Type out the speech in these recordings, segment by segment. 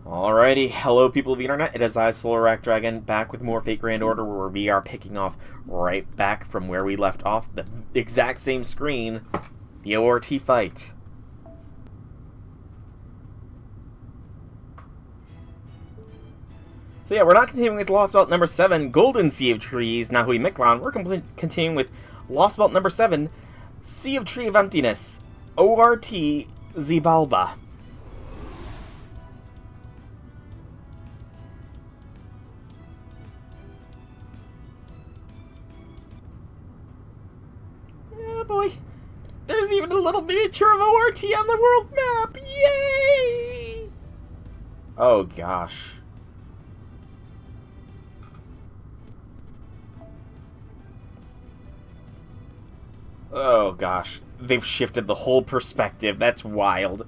Alrighty, hello people of the internet, it is I, Solar Dragon, back with more Fate Grand Order, where we are picking off right back from where we left off, the exact same screen, the ORT fight. So yeah, we're not continuing with Lostbelt number 7, Golden Sea of Trees, Nahui Miklon. We're continuing with Lostbelt number 7, Sea of Tree of Emptiness, ORT Xibalba. Oh boy, there's even a little miniature of ORT on the world map, yay! Oh gosh. Oh gosh, they've shifted the whole perspective. That's wild.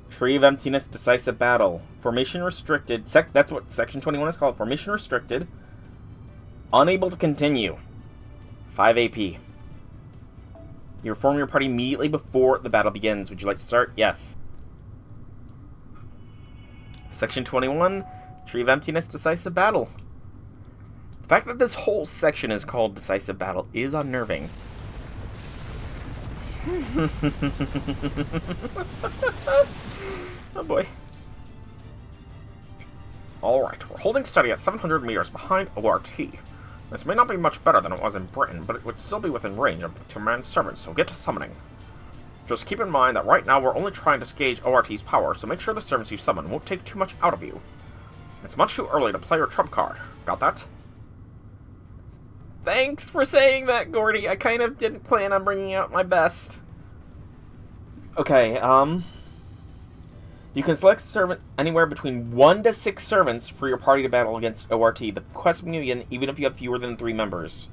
Tree of Emptiness, Decisive Battle. Formation restricted. That's what Section 21 is called. Formation restricted. Unable to continue. 5 AP. You reform your party immediately before the battle begins. Would you like to start? Yes. Section 21, Tree of Emptiness, Decisive Battle. The fact that this whole section is called Decisive Battle is unnerving. Oh boy. Alright, we're holding steady at 700 meters behind ORT. This may not be much better than it was in Britain, but it would still be within range of the two-man servants, so get to summoning. Just keep in mind that right now we're only trying to gauge ORT's power, so make sure the servants you summon won't take too much out of you. It's much too early to play your trump card. Got that? Thanks for saying that, Gordy. I kind of didn't plan on bringing out my best. Okay, you can select servant anywhere between 1 to 6 servants for your party to battle against ORT. The quest will begin even if you have fewer than 3 members.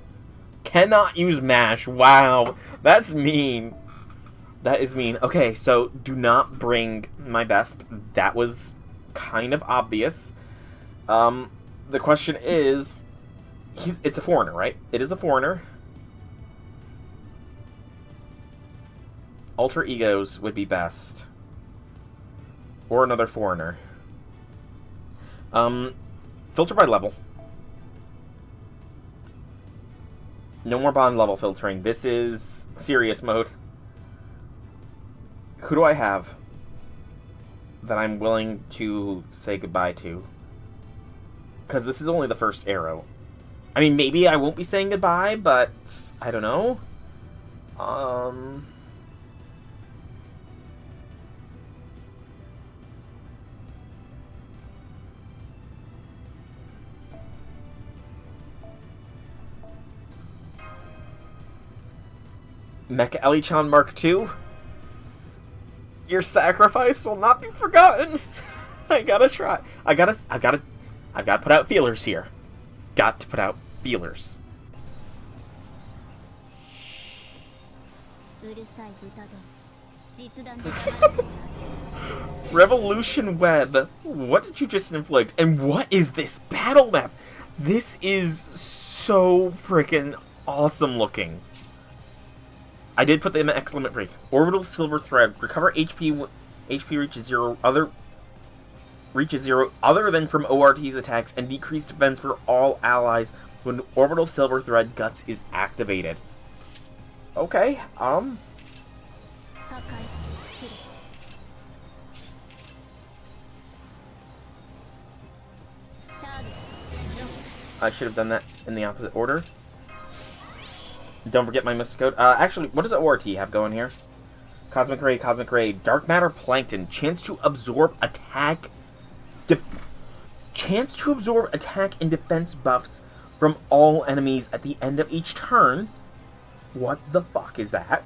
Cannot use MASH. Wow, that's mean. That is mean. Okay, so do not bring my best. That was kind of obvious. The question is... It's a foreigner, right? It is a foreigner. Alter egos would be best. Or another foreigner. Filter by level. No more bond level filtering. This is serious mode. Who do I have that I'm willing to say goodbye to? Because this is only the first arrow. I mean, maybe I won't be saying goodbye, but I don't know. Mecha Elichan Mark II? Your sacrifice will not be forgotten. I gotta try. I've gotta put out feelers here. Got to put out feelers. Revolution Web. What did you just inflict? And what is this battle map? This is so freaking awesome looking. I did put the exclamation break. Orbital Silver Thread. Recover HP. HP reaches 0. Reaches 0 other than from ORT's attacks, and decreased defense for all allies when Orbital Silver Thread Guts is activated. Okay, I should have done that in the opposite order. Don't forget my Mystic Code. Actually, what does ORT have going here? Cosmic Ray, Dark Matter Plankton, chance to absorb attack and defense buffs from all enemies at the end of each turn. What the fuck is that?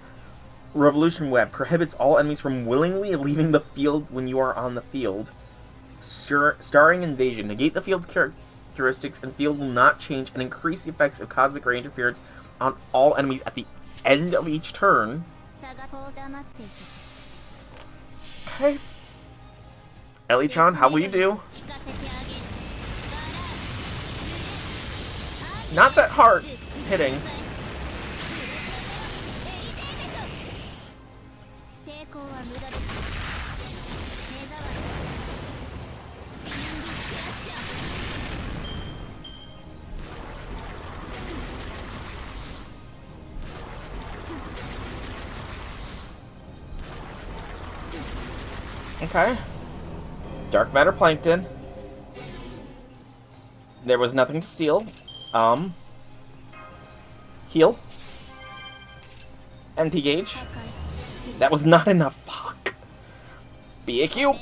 Revolution Web prohibits all enemies from willingly leaving the field when you are on the field. Starring Invasion. Negate the field characteristics, and field will not change, and increase the effects of Cosmic Ray interference on all enemies at the end of each turn. Okay. Elichan, how will you do? Not that hard hitting. Okay. Dark matter plankton. There was nothing to steal. Heal. MP gauge. That was not enough. Fuck. BAQ.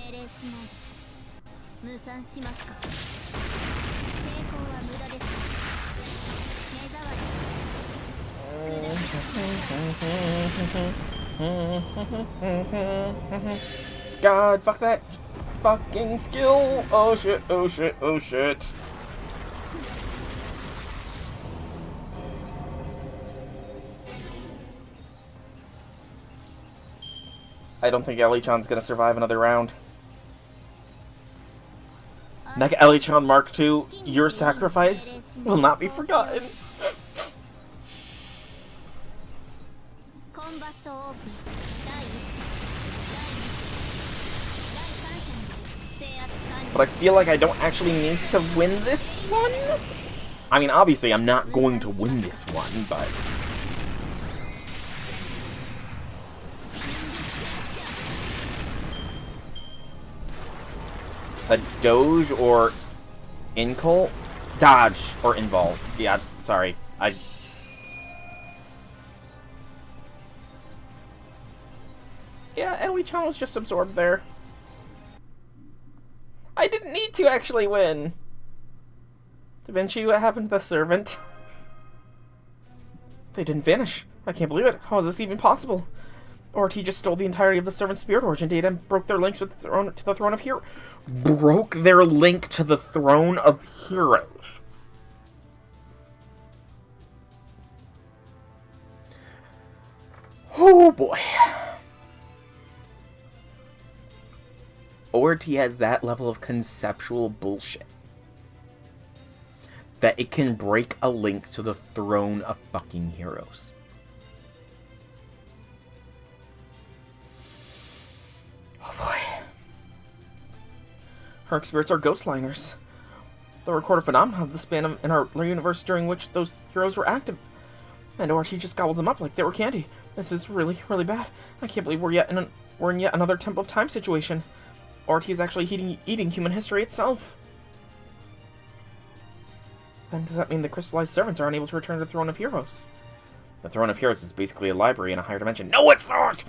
God, fuck that fucking skill. Oh shit, oh shit, oh shit. I don't think Ellie-chan's gonna survive another round. Mecha Ellie-chan Mark II, your sacrifice will not be forgotten. But I feel like I don't actually need to win this one. I mean, obviously I'm not going to win this one, but... a Doge or Incul? Dodge or Invol. Yeah, sorry. Yeah, Ellie-chan was just absorbed there. I didn't need to actually win. Da Vinci, what happened to the servant? They didn't vanish. I can't believe it. How is this even possible? ORT just stole the entirety of the servant's spirit origin data and broke their links with the Throne of Heroes. Broke their link to the Throne of Heroes. Oh boy. ORT has that level of conceptual bullshit. That it can break a link to the Throne of fucking Heroes. Oh boy. Her spirits are ghost liners. The recorded phenomena of the span in our universe during which those heroes were active. And ORT just gobbled them up like they were candy. This is really, really bad. I can't believe we're in yet another Temple of Time situation. ORT is actually eating human history itself. Then does that mean the crystallized servants are unable to return to the Throne of Heroes? The Throne of Heroes is basically a library in a higher dimension. No, it's not!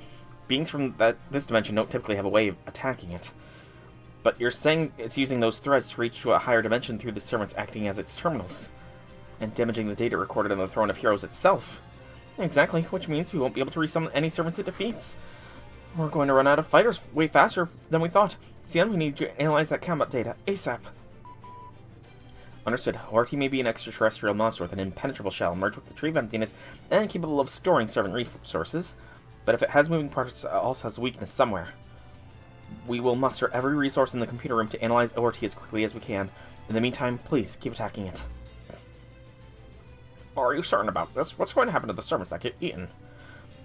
Beings from this dimension don't typically have a way of attacking it. But you're saying it's using those threads to reach to a higher dimension through the servants acting as its terminals. And damaging the data recorded in the Throne of Heroes itself. Exactly, which means we won't be able to resummon any servants it defeats. We're going to run out of fighters way faster than we thought. Xian, we need to analyze that combat data ASAP. Understood. ORT may be an extraterrestrial monster with an impenetrable shell, merged with the Tree of Emptiness, and capable of storing servant resources. But if it has moving parts, it also has a weakness somewhere. We will muster every resource in the computer room to analyze ORT as quickly as we can. In the meantime, please keep attacking it. Are you certain about this? What's going to happen to the servants that get eaten?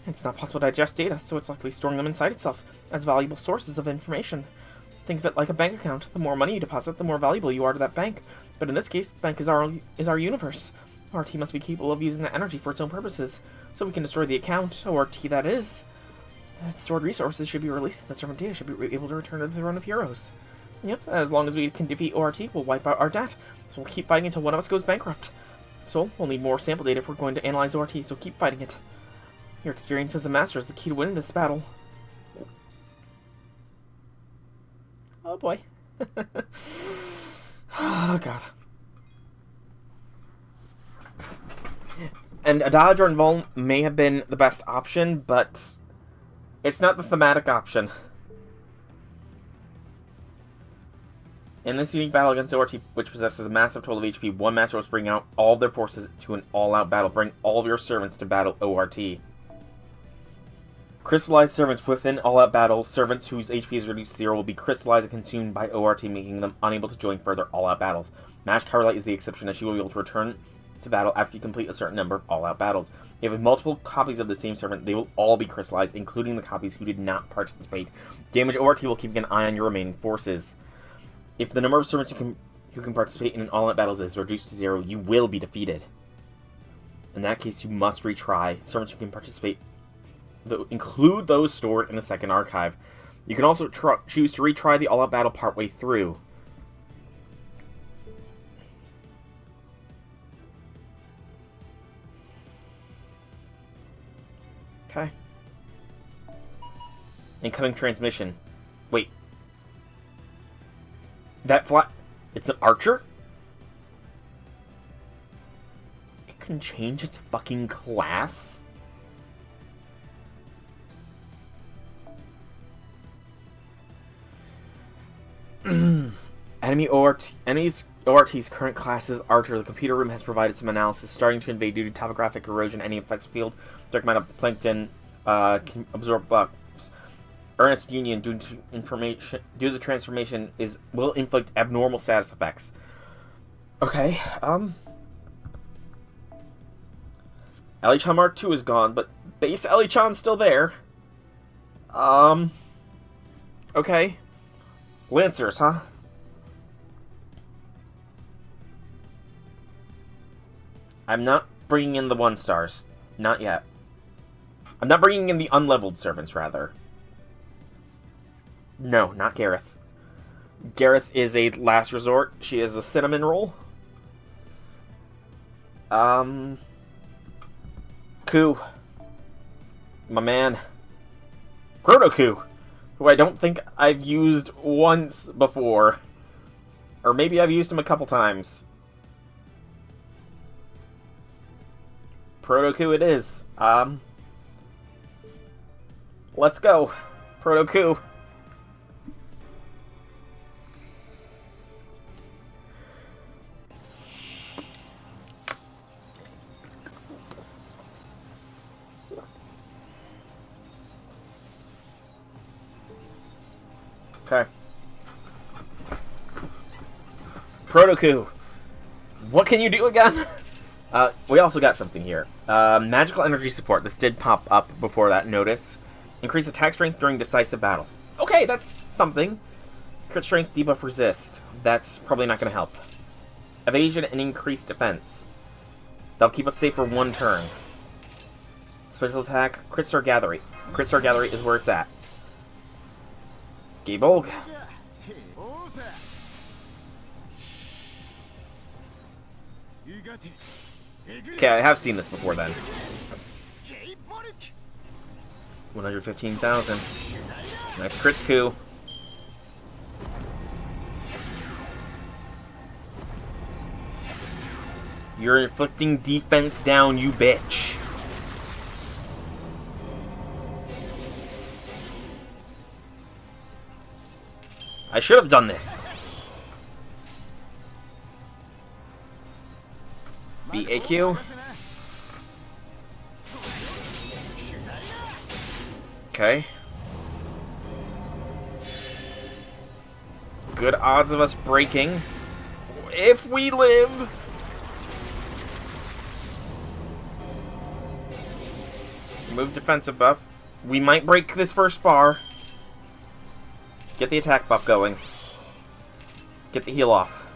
It's not possible to digest data, so it's likely storing them inside itself, as valuable sources of information. Think of it like a bank account. The more money you deposit, the more valuable you are to that bank. But in this case, the bank is our universe. ORT must be capable of using that energy for its own purposes, so we can destroy the account, ORT that is. Its stored resources should be released, and the servant data should be able to return to the Throne of Heroes. Yep, as long as we can defeat ORT, we'll wipe out our debt, so we'll keep fighting until one of us goes bankrupt. So, we'll need more sample data if we're going to analyze ORT, so keep fighting it. Your experience as a master is the key to winning this battle. Oh boy. Oh god. And a dodge or invuln may have been the best option, but it's not the thematic option. In this unique battle against ORT, which possesses a massive total of HP, one master must bring out all of their forces to an all-out battle. Bring all of your servants to battle ORT. Crystallized servants within all-out battle. Servants whose HP is reduced to 0 will be crystallized and consumed by ORT, making them unable to join further all-out battles. Mash Cowerlight is the exception, as she will be able to return to battle after you complete a certain number of all-out battles. If you have multiple copies of the same servant, they will all be crystallized, including the copies who did not participate. Damage ORT will keep an eye on your remaining forces. If the number of servants who can participate in an all-out battle is reduced to 0, you will be defeated. In that case, you must retry. Servants who can participate include those stored in the second archive. You can also choose to retry the all-out battle partway through. Okay. Incoming transmission. Wait. That flat... It's an archer? It can change its fucking class? Enemies ORT's current class is Archer. The computer room has provided some analysis. Starting to invade due to topographic erosion. Any effects field. Dark matter plankton can absorb bugs. Earnest Union due to the transformation will inflict abnormal status effects. Okay, Elichan Mark II is gone, but base Elichan's still there. Okay. Lancers, huh? I'm not bringing in the 1-stars. Not yet. I'm not bringing in the unleveled servants, rather. No, not Gareth. Gareth is a last resort. She is a cinnamon roll. Ku. My man. Proto-Ku, who I don't think I've used once before. Or maybe I've used him a couple times. Proto-Ku it is. Let's go. Proto-Ku. Okay. Proto-Ku. What can you do again? We also got something here. Magical energy support. This did pop up before that notice. Increase attack strength during decisive battle. Okay, that's something. Crit strength, debuff resist. That's probably not going to help. Evasion and increased defense. That'll keep us safe for 1 turn. Special attack, Crit Star Gathering. Crit Star Gathering is where it's at. Xibalba. Okay, I have seen this before then. 115,000. Nice crits, Ku. You're inflicting defense down, you bitch. I should have done this. BAQ. Okay. Good odds of us breaking. If we live. Move defensive buff. We might break this first bar. Get the attack buff going. Get the heal off.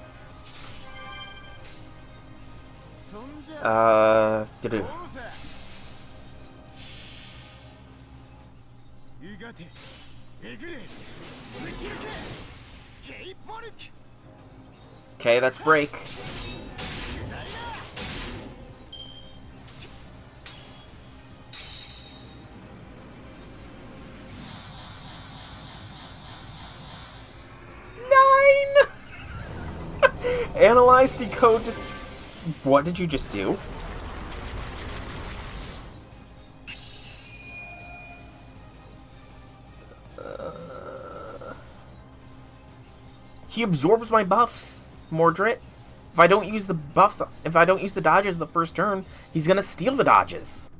Do-do. Okay, that's break. Analyze, decode, What did you just do? He absorbs my buffs, Mordred. If I don't use the buffs, if I don't use the dodges the first turn, he's gonna steal the dodges.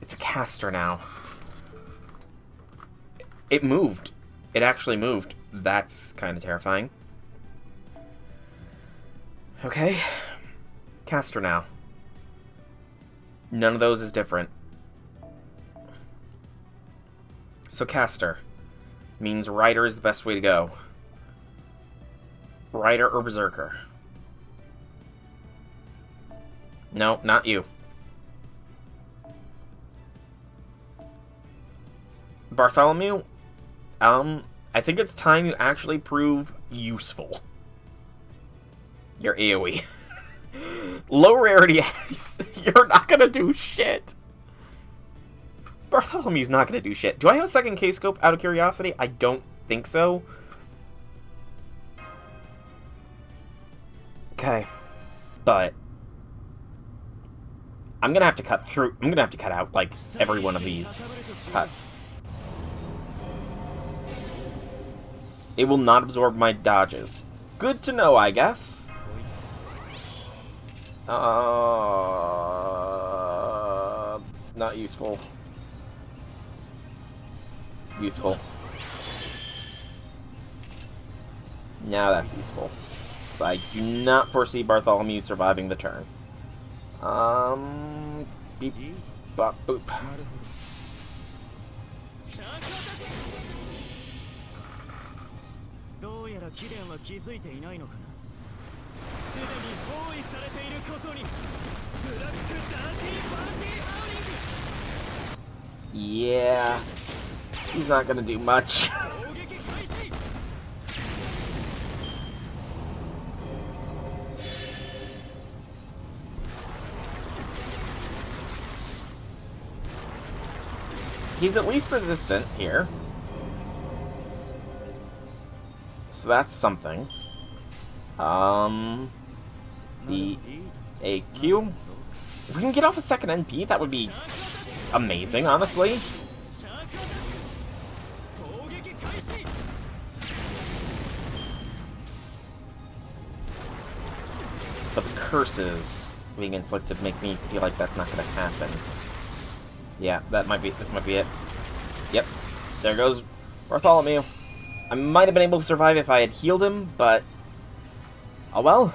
It's a caster now. It moved. It actually moved. That's kind of terrifying. Okay. Caster now. None of those is different. So Caster means Rider is the best way to go. Rider or Berserker? No, not you. Bartholomew, I think it's time you actually prove useful. Your AoE. Low rarity, you're not gonna do shit. Bartholomew's not gonna do shit. Do I have a second K-scope out of curiosity? I don't think so. Okay. But I'm gonna have to cut out, like, every one of these cuts. It will not absorb my dodges. Good to know, I guess. Not useful. Useful. Now that's useful. So I do not foresee Bartholomew surviving the turn. Beep, bop, boop. Yeah, he's not gonna do much. He's at least resistant here. So that's something. The AQ. If we can get off a second NP, that would be amazing, honestly. But the curses being inflicted make me feel like that's not going to happen. Yeah, this might be it. Yep, there goes Bartholomew. I might have been able to survive if I had healed him, but oh well.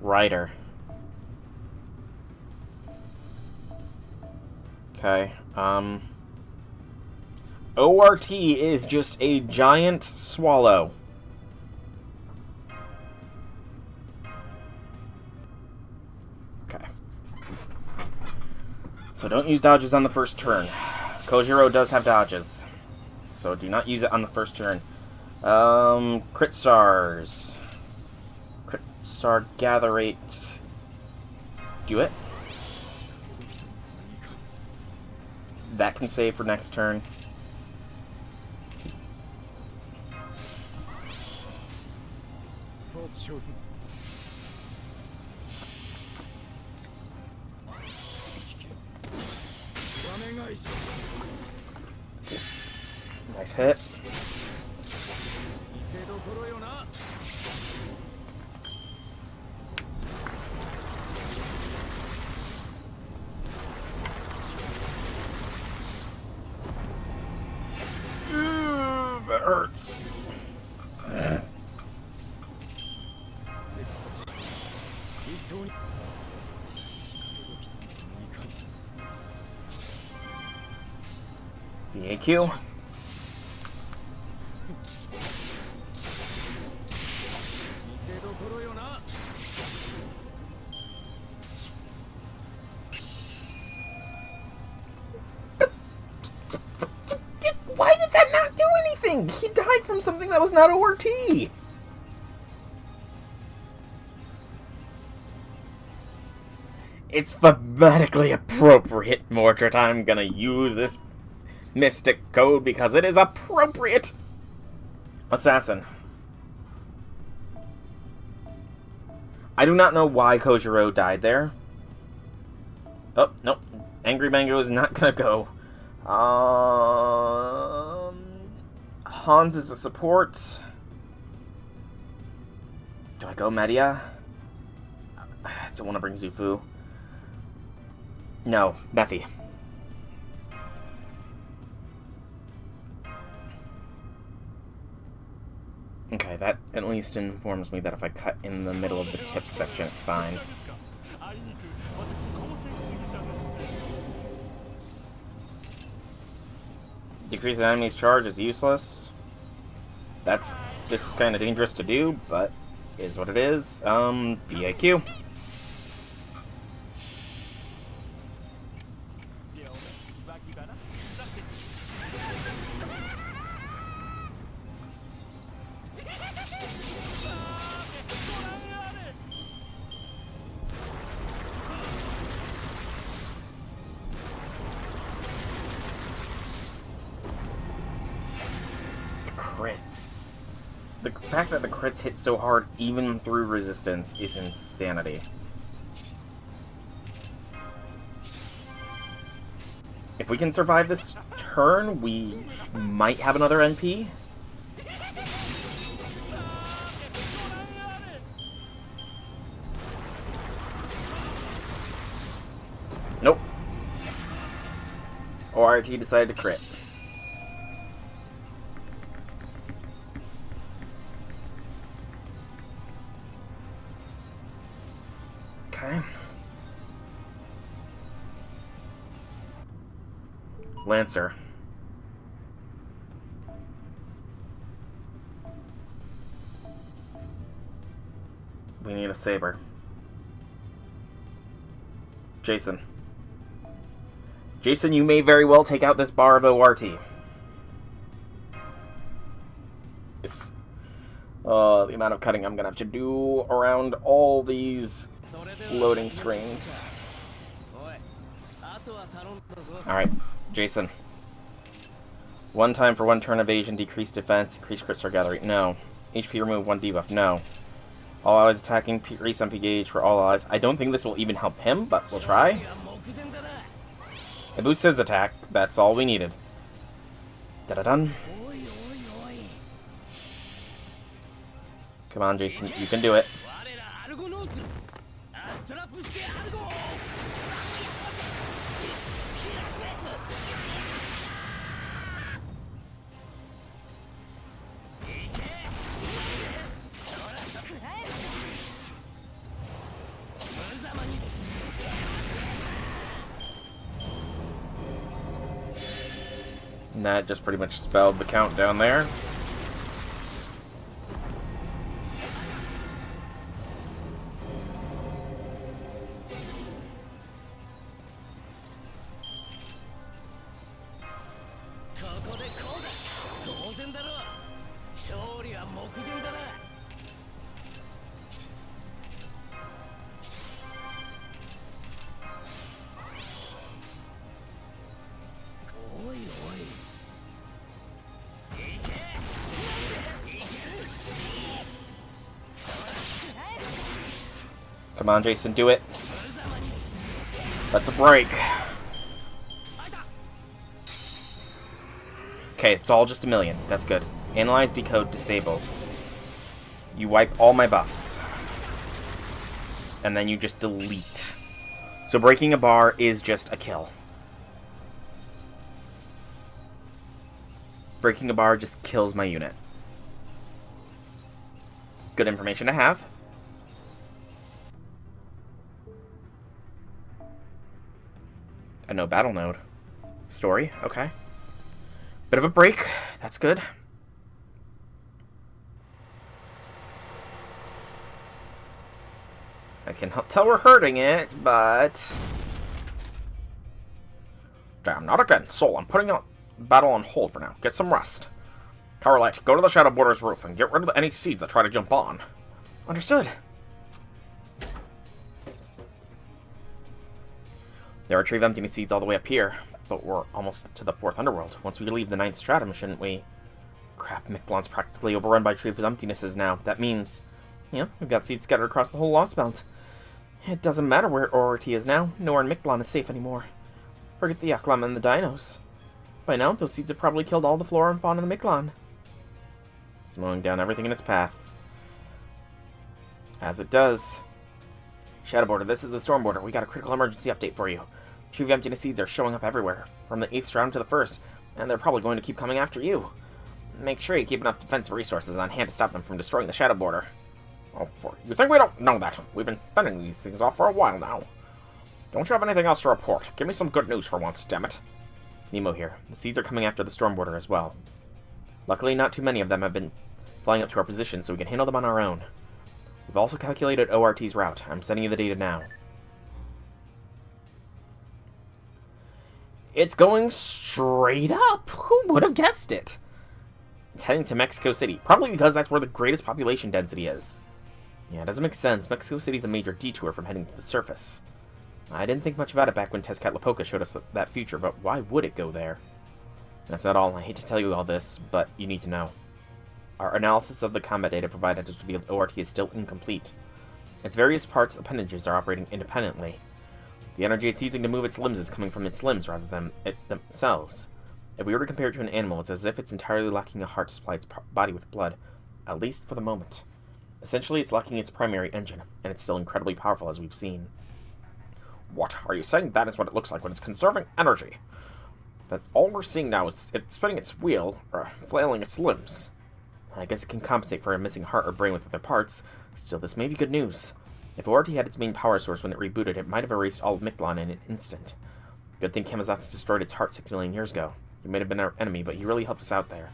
Rider. Okay, ORT is just a giant swallow. Okay. So don't use dodges on the first turn. Kojiro does have dodges, so do not use it on the first turn. Crit stars. Crit star gather rate. Do it. That can save for next turn. Nice hit. Ooh, that hurts. The AQ. Why did that not do anything? He died from something that was not ORT. It's thematically appropriate, Mordred. I'm gonna use this mystic code because it is appropriate. Assassin. I do not know why Kojiro died there. Oh, nope. Angry Mango is not gonna go. Hans is a support. Do I go Media? Don't want to bring Zufu. No, Mephi. Okay, that at least informs me that if I cut in the middle of the tip section, it's fine. Decrease an enemy's charge is useless. This is kind of dangerous to do, but is what it is. BAQ. Crits. The fact that the crits hit so hard even through resistance is insanity. If we can survive this turn, we might have another NP. Nope. ORT decided to crit. Okay. Lancer. We need a saber. Jason. Jason, you may very well take out this bar of ORT. Yes. The amount of cutting I'm gonna have to do around all these loading screens. Alright, Jason. One time for one turn evasion, decrease defense, increase crit star gathering. No. HP remove, one debuff. No. All allies attacking, increase MP gauge for all allies. I don't think this will even help him, but we'll try. It boosts his attack. That's all we needed. Da-da-dun. Come on, Jason. You can do it. And that just pretty much spelled the countdown there. Come on, Jason, do it. That's a break. Okay, it's all just a million. That's good. Analyze, decode, disable. You wipe all my buffs. And then you just delete. So breaking a bar is just a kill. Breaking a bar just kills my unit. Good information to have. A no battle node. Story, okay. Bit of a break, that's good. I can tell we're hurting it, but... Damn, not again. Soul, I'm putting out battle on hold for now. Get some rest. Towerlight, go to the Shadow Border's roof and get rid of any seeds that try to jump on. Understood. There are tree of emptiness seeds all the way up here, but we're almost to the 4th underworld. Once we leave the 9th stratum, shouldn't we? Crap, Mictlan's practically overrun by tree of emptinesses now. That means, you know, we've got seeds scattered across the whole Lostbelt. It doesn't matter where ORT is now. Nowhere in Mictlan is safe anymore. Forget the Yaklam and the dinos. By now, those seeds have probably killed all the flora and fauna in the Mictlan. It's mowing down everything in its path. As it does. Shadowborder, this is the Stormborder. We got a critical emergency update for you. True Emptiness seeds are showing up everywhere, from the 8th round to the 1st, and they're probably going to keep coming after you. Make sure you keep enough defensive resources on hand to stop them from destroying the Shadowborder. Oh, you think we don't know that? We've been fending these things off for a while now. Don't you have anything else to report? Give me some good news for once, dammit. Nemo here. The seeds are coming after the Stormborder as well. Luckily, not too many of them have been flying up to our position, so we can handle them on our own. We've also calculated ORT's route. I'm sending you the data now. It's going straight up! Who would have guessed it? It's heading to Mexico City, probably because that's where the greatest population density is. Yeah, it doesn't make sense. Mexico City's a major detour from heading to the surface. I didn't think much about it back when Tezcatlipoca showed us that future, but why would it go there? That's not all. I hate to tell you all this, but you need to know. Our analysis of the combat data provided has revealed ORT is still incomplete. Its various parts appendages are operating independently. The energy it's using to move its limbs is coming from its limbs rather than it themselves. If we were to compare it to an animal, it's as if it's entirely lacking a heart to supply its body with blood, at least for the moment. Essentially, it's lacking its primary engine, and it's still incredibly powerful as we've seen. What? Are you saying that is what it looks like when it's conserving energy? That all we're seeing now is it spinning its wheel, or flailing its limbs. I guess it can compensate for a missing heart or brain with other parts. Still, this may be good news. If ORT had its main power source when it rebooted, it might have erased all of Mictlan in an instant. Good thing Camazotz destroyed its heart 6 million years ago. He may have been our enemy, but he really helped us out there.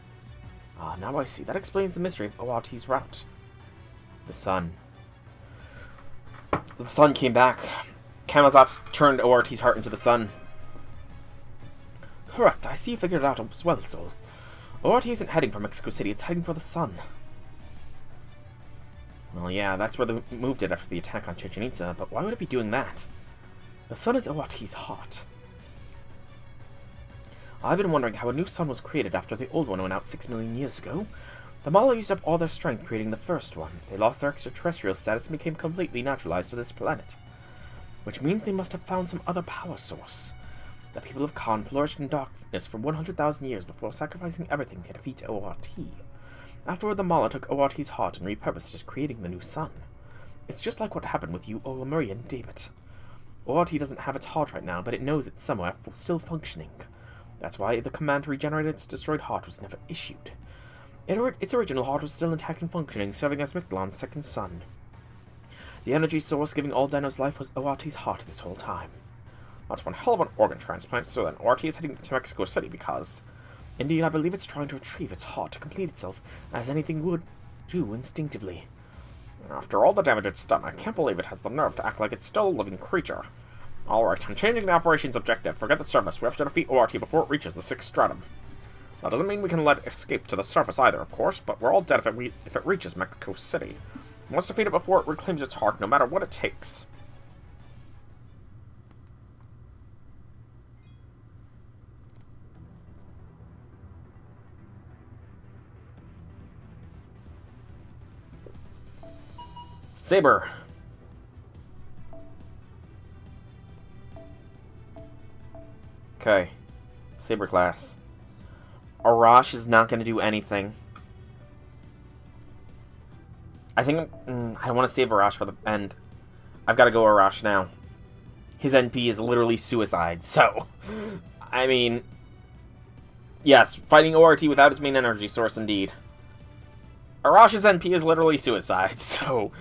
Ah, now I see. That explains the mystery of ORT's route. The sun. The sun came back. Camazotz turned ORT's heart into the sun. Correct. I see you figured it out as well, Soul. ORT isn't heading for Mexico City, it's heading for the sun. Well, yeah, that's where they moved it after the attack on Chichen Itza, but why would it be doing that? The sun is ORT's heart. I've been wondering how a new sun was created after the old one went out 6 million years ago. The Mala used up all their strength creating the first one. They lost their extraterrestrial status and became completely naturalized to this planet. Which means they must have found some other power source. The people of Khan flourished in darkness for 100,000 years before sacrificing everything to defeat ORT. Afterward, the Mala took ORT's heart and repurposed it, creating the new sun. It's just like what happened with you, Olamuri, and David. ORT doesn't have its heart right now, but it knows it's somewhere still functioning. That's why the command to regenerate its destroyed heart was never issued. Its original heart was still intact and functioning, serving as Mictlan's second sun. The energy source giving all Dano's life was ORT's heart this whole time. That's one hell of an organ transplant, so then ORT is heading to Mexico City because... Indeed, I believe it's trying to retrieve its heart to complete itself, as anything would do instinctively. After all the damage it's done, I can't believe it has the nerve to act like it's still a living creature. Alright, I'm changing the operations objective. Forget the surface. We have to defeat ORT before it reaches the 6th stratum. That doesn't mean we can let it escape to the surface either, of course, but we're all dead if it reaches Mexico City. We must defeat it before it reclaims its heart, no matter what it takes. Saber. Okay. Saber class. Arash is not going to do anything. I think... I want to save Arash for the end. I've got to go Arash now. His NP is literally suicide, so... I mean... Yes, fighting ORT without its main energy source, indeed. Arash's NP is literally suicide, so...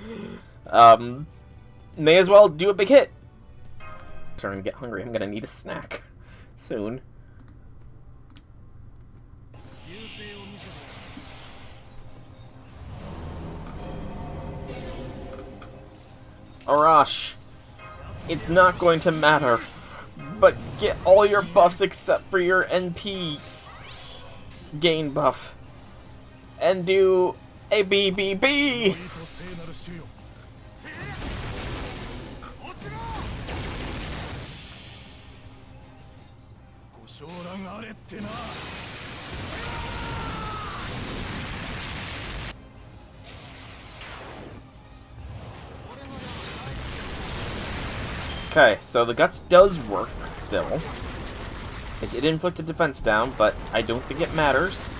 may as well do a big hit. Starting to get hungry. I'm gonna need a snack soon. Arash, it's not going to matter, but get all your buffs except for your NP gain buff, and do a BBB! Okay, so the Guts does work, still. It did inflict a defense down, but I don't think it matters.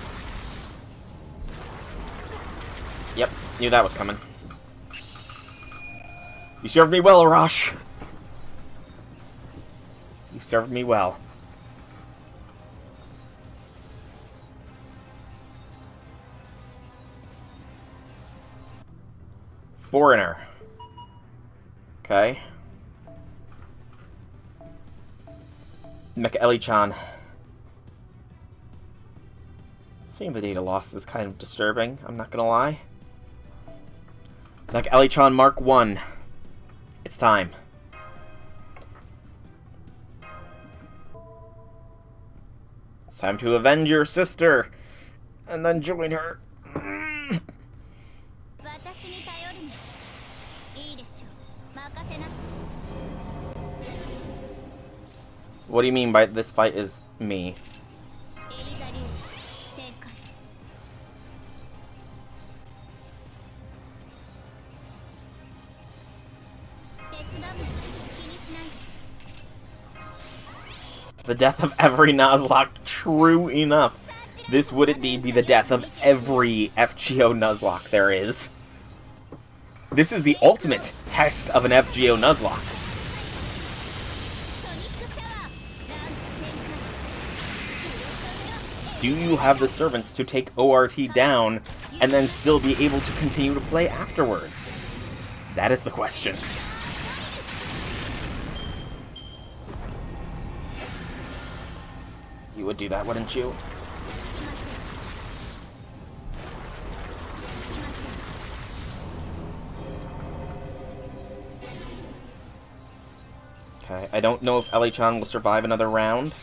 Yep, knew that was coming. You served me well, Arash. You served me well. Foreigner. Okay. Mecha Ellie-chan. Seeing the data loss is kind of disturbing, I'm not gonna lie. Mecha Ellie-chan Mark 1. It's time. It's time to avenge your sister, and then join her. What do you mean by this fight is me? The death of every Nuzlocke. True enough. This would indeed be the death of every FGO Nuzlocke there is. This is the ultimate test of an FGO Nuzlocke. Do you have the servants to take ORT down and then still be able to continue to play afterwards? That is the question. You would do that, wouldn't you? Okay, I don't know if Ellie-chan will survive another round.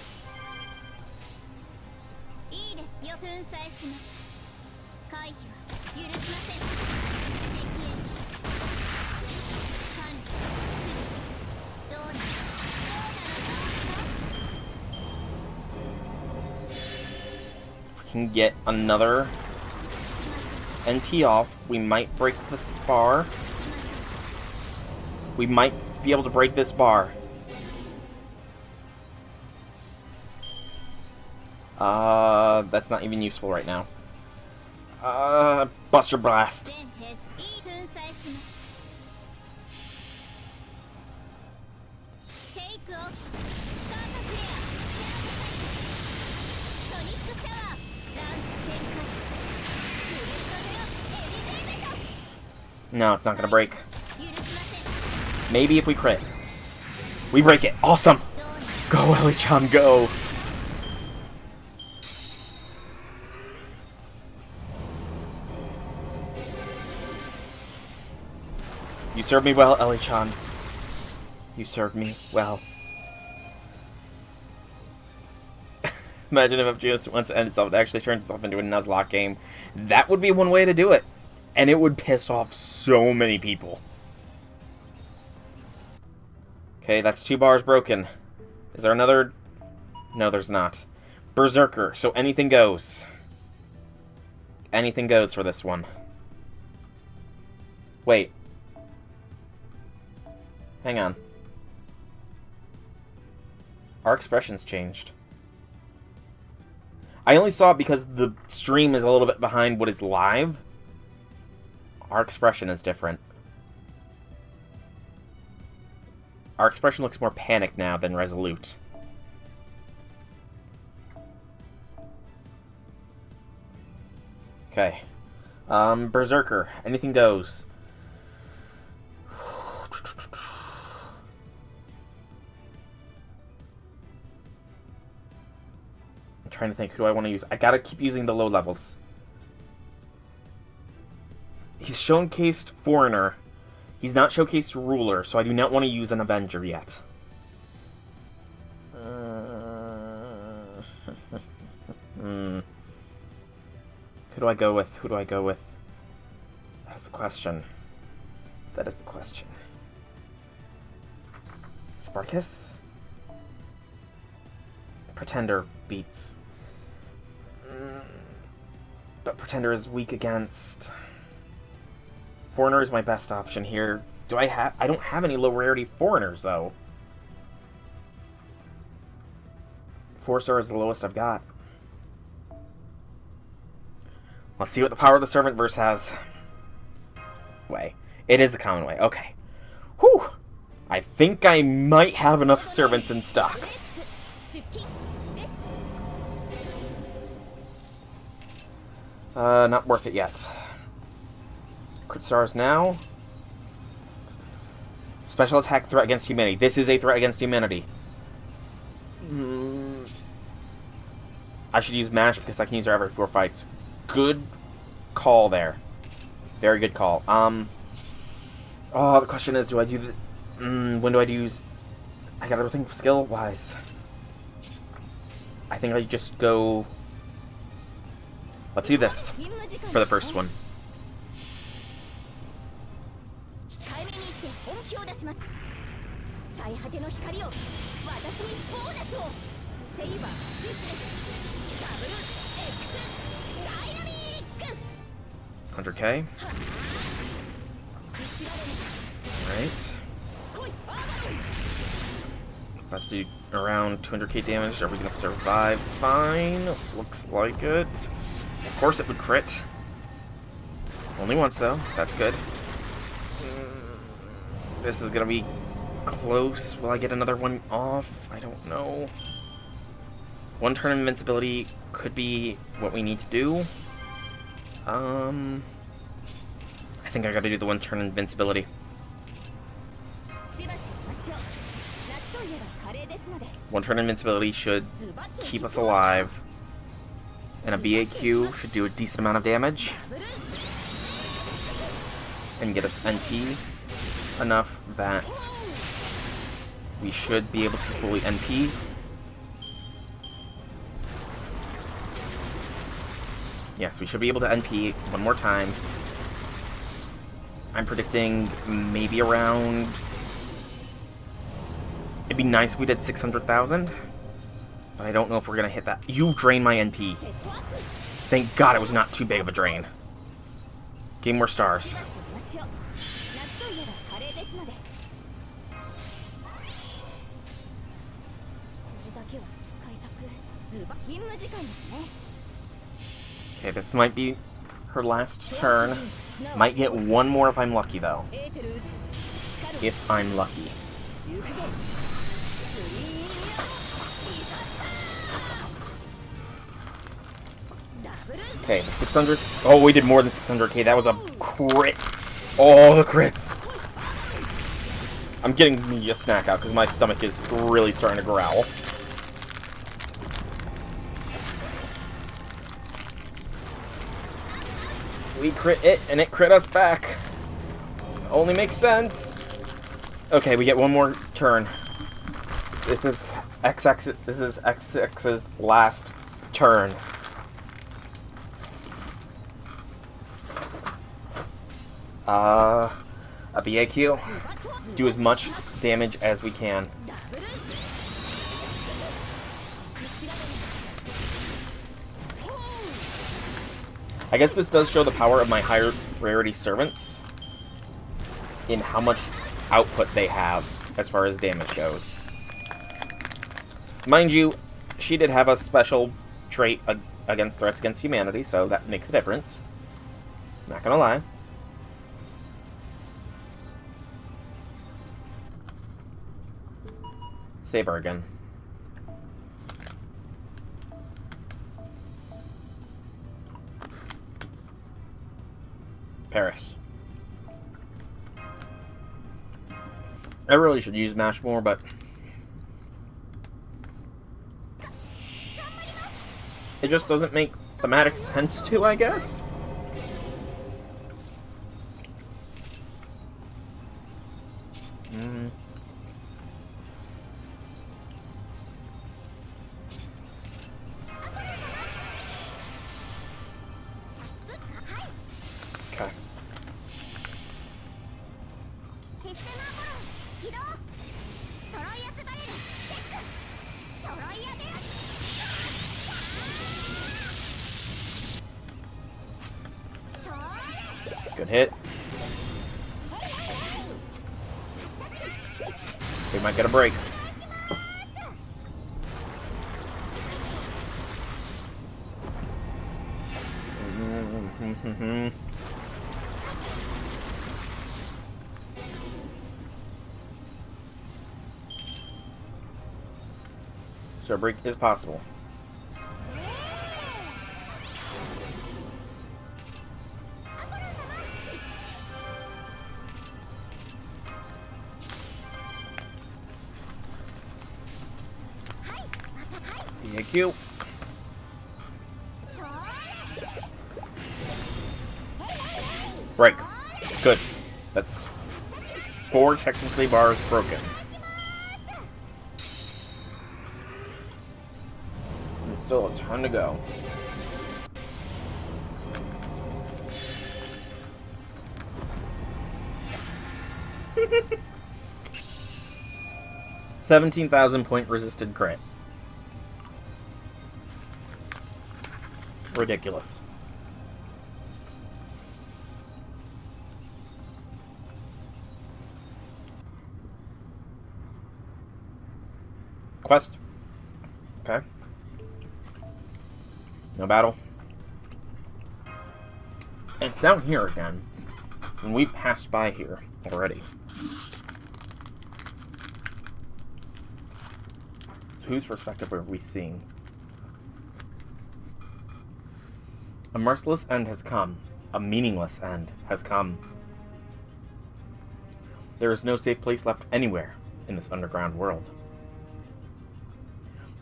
Can get another NP off, we might break this bar. We might be able to break this bar. That's not even useful right now. Buster Blast. No, it's not gonna break. Maybe if we crit. We break it. Awesome! Go, Ellie-chan, go! You served me well, Ellie-chan. You served me well. Imagine if FGO wants to end itself, it actually turns itself into a Nuzlocke game. That would be one way to do it. And it would piss off so many people. Okay, that's 2 bars broken. Is there another? No, there's not. Berserker, so anything goes. Anything goes for this one. Wait. Hang on. Our expression's changed. I only saw it because the stream is a little bit behind what is live. Our expression is different. Our expression looks more panicked now than resolute. Okay. Berserker. Anything goes. I'm trying to think, who do I want to use? I gotta keep using the low levels. He's showcased Foreigner. He's not showcased Ruler, so I do not want to use an Avenger yet. Who do I go with? Who do I go with? That's the question. That is the question. Sparkus? Pretender beats. But Pretender is weak against... Foreigner is my best option here. I don't have any low rarity Foreigners, though. 4-star is the lowest I've got. Let's see what the Power of the Servant verse has. Way. It is the common way. Okay. Whew! I think I might have enough servants in stock. Not worth it yet. Crit stars now. Special attack threat against humanity. This is a threat against humanity. I should use MASH because I can use her every 4 fights. Good call there. Very good call. Oh, the question is, do I do the... when do I use... I gotta think skill-wise. I think I just go... Let's do this for the first one. $100K. Alright. Let's do around 200k damage. Are we gonna survive? Fine. Looks like it. Of course it would crit. Only once though. That's good. This is gonna be close. Will I get another one off? I don't know. 1 turn invincibility could be what we need to do. I think I gotta do the 1 turn invincibility. One turn invincibility should keep us alive. And a BAQ should do a decent amount of damage. And get us NP enough that we should be able to fully NP. Yes, we should be able to NP one more time. I'm predicting maybe around... It'd be nice if we did 600,000. But I don't know if we're going to hit that. You drain my NP. Thank God it was not too big of a drain. Gain more stars. Okay, this might be her last turn. Might get one more if I'm lucky, though. If I'm lucky. Okay, the 600... Oh, we did more than 600k. That was a crit. Oh, the crits. I'm getting me a snack out because my stomach is really starting to growl. We crit it, and it crit us back. Only makes sense. Okay, we get one more turn. This is XX's last turn. A BAQ. Do as much damage as we can. I guess this does show the power of my higher rarity servants in how much output they have as far as damage goes. Mind you, she did have a special trait against threats against humanity, so that makes a difference. Not gonna lie. Saber again. Paris. I really should use MASH more, but it just doesn't make thematic sense to, I guess. Okay. Good hit. We might get a break. so a break is possible. Thank you. Break. Good. That's 4 technically bars broken. And still a ton to go. $17,000 resisted crit. Ridiculous. Quest. Okay. No battle. And it's down here again. And we passed by here already. So whose perspective are we seeing? A merciless end has come. A meaningless end has come. There is no safe place left anywhere in this underground world.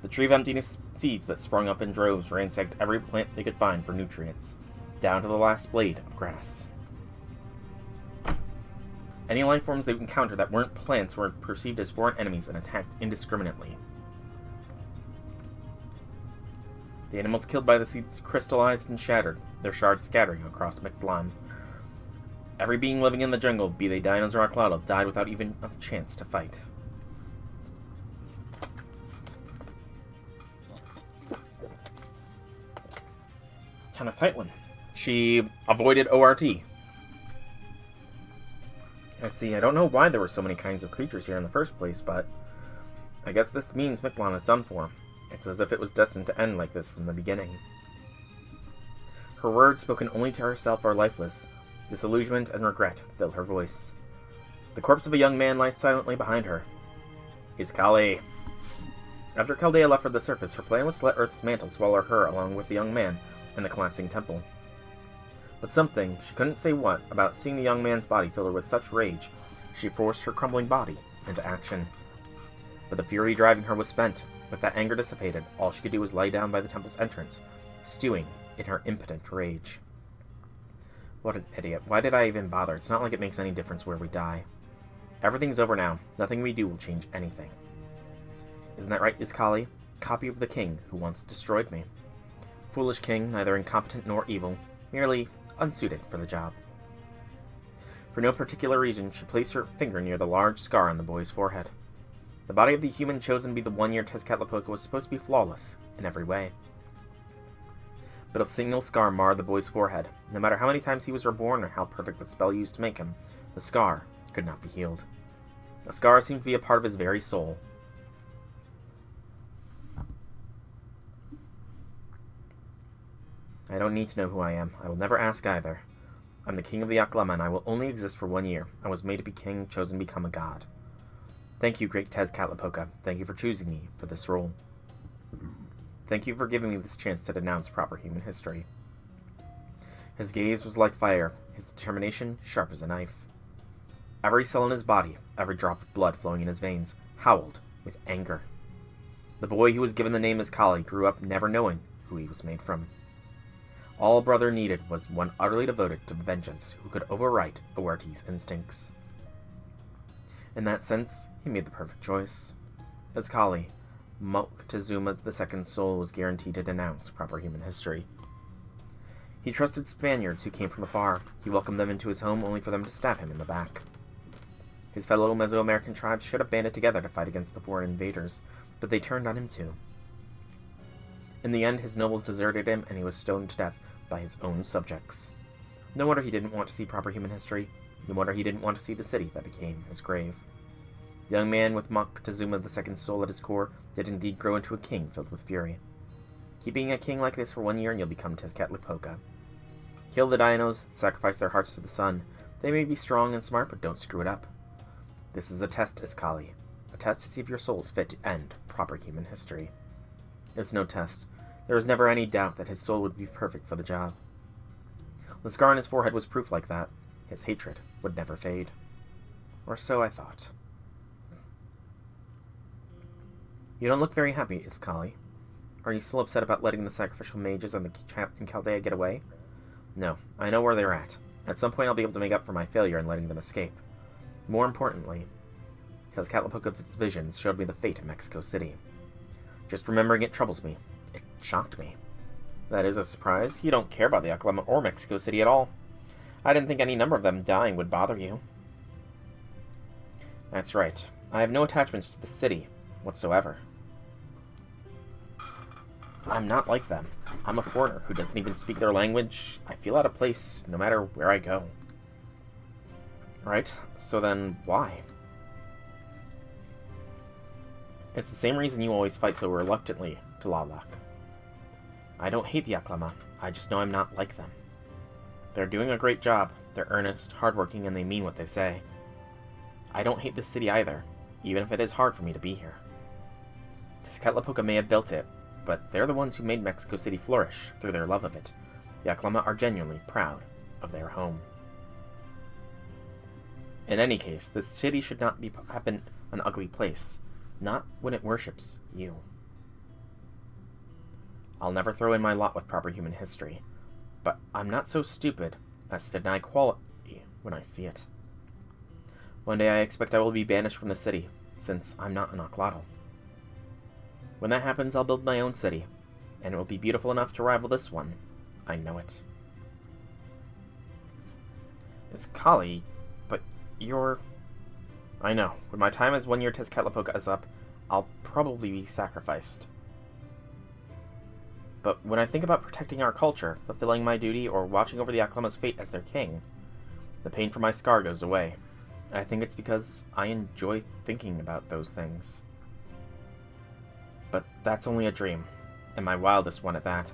The tree of emptiness seeds that sprung up in droves ransacked every plant they could find for nutrients, down to the last blade of grass. Any life forms they encountered that weren't plants were perceived as foreign enemies and attacked indiscriminately. The animals killed by the seeds crystallized and shattered, their shards scattering across Mictlan. Every being living in the jungle, be they dinos or Axolotl, died without even a chance to fight. Kind of tight one. She avoided ORT. I see, I don't know why there were so many kinds of creatures here in the first place, but I guess this means Mictlan is done for. It's as if it was destined to end like this from the beginning. Her words, spoken only to herself, are lifeless. Disillusionment and regret fill her voice. The corpse of a young man lies silently behind her. Iskali. After Chaldea left for the surface, her plan was to let Earth's mantle swallow her along with the young man and the collapsing temple. But something, she couldn't say what, about seeing the young man's body filled her with such rage, she forced her crumbling body into action. But the fury driving her was spent. With that anger dissipated, all she could do was lie down by the temple's entrance, stewing in her impotent rage. What an idiot. Why did I even bother? It's not like it makes any difference where we die. Everything's over now. Nothing we do will change anything. Isn't that right, Iskali? Copy of the king who once destroyed me. Foolish king, neither incompetent nor evil, merely unsuited for the job. For no particular reason, she placed her finger near the large scar on the boy's forehead. The body of the human chosen to be the one-year Tezcatlipoca was supposed to be flawless in every way. But a single scar marred the boy's forehead. No matter how many times he was reborn or how perfect the spell used to make him, the scar could not be healed. The scar seemed to be a part of his very soul. I don't need to know who I am. I will never ask either. I'm the king of the Aklama, and I will only exist for 1 year. I was made to be king, chosen to become a god. Thank you, great Tezcatlipoca. Thank you for choosing me for this role. Thank you for giving me this chance to denounce proper human history. His gaze was like fire, his determination sharp as a knife. Every cell in his body, every drop of blood flowing in his veins, howled with anger. The boy who was given the name Iskali grew up never knowing who he was made from. All brother needed was one utterly devoted to vengeance who could overwrite ORT's instincts. In that sense, he made the perfect choice. Iskali, Moctezuma II's soul, was guaranteed to denounce proper human history. He trusted Spaniards who came from afar. He welcomed them into his home only for them to stab him in the back. His fellow Mesoamerican tribes should have banded together to fight against the foreign invaders, but they turned on him too. In the end, his nobles deserted him, and he was stoned to death by his own subjects. No wonder he didn't want to see proper human history. No wonder he didn't want to see the city that became his grave. The young man with Moctezuma II's soul at his core did indeed grow into a king filled with fury. Keep being a king like this for 1 year and you'll become Tezcatlipoca. Kill the dinos, sacrifice their hearts to the sun. They may be strong and smart, but don't screw it up. This is a test, Iskali. A test to see if your soul's fit to end proper human history. It's no test. There was never any doubt that his soul would be perfect for the job. The scar on his forehead was proof like that. His hatred would never fade. Or so I thought. You don't look very happy, Iskali. Are you still upset about letting the sacrificial mages and the champ in Chaldea get away? No, I know where they're at. At some point I'll be able to make up for my failure in letting them escape. More importantly, because Catlapoca's visions showed me the fate of Mexico City. Just remembering it troubles me. It shocked me. That is a surprise. You don't care about the Oklahoma or Mexico City at all. I didn't think any number of them dying would bother you. That's right. I have no attachments to the city whatsoever. I'm not like them. I'm a foreigner who doesn't even speak their language. I feel out of place no matter where I go. Right, so then why? It's the same reason you always fight so reluctantly, Tlaloc. I don't hate the Aklama, I just know I'm not like them. They're doing a great job, they're earnest, hardworking, and they mean what they say. I don't hate this city either, even if it is hard for me to be here. Tezcatlipoca may have built it, but they're the ones who made Mexico City flourish through their love of it. The Aklama are genuinely proud of their home. In any case, this city should not have been an ugly place, not when it worships you. I'll never throw in my lot with proper human history, but I'm not so stupid as to deny quality when I see it. One day I expect I will be banished from the city, since I'm not an Oklahoma. When that happens, I'll build my own city, and it will be beautiful enough to rival this one. I know it. It's Kali, but you're... I know. When my time as 1 year Tezcatlipoca is up, I'll probably be sacrificed. But when I think about protecting our culture, fulfilling my duty, or watching over the Aklama's fate as their king, the pain from my scar goes away. I think it's because I enjoy thinking about those things. But that's only a dream, and my wildest one at that.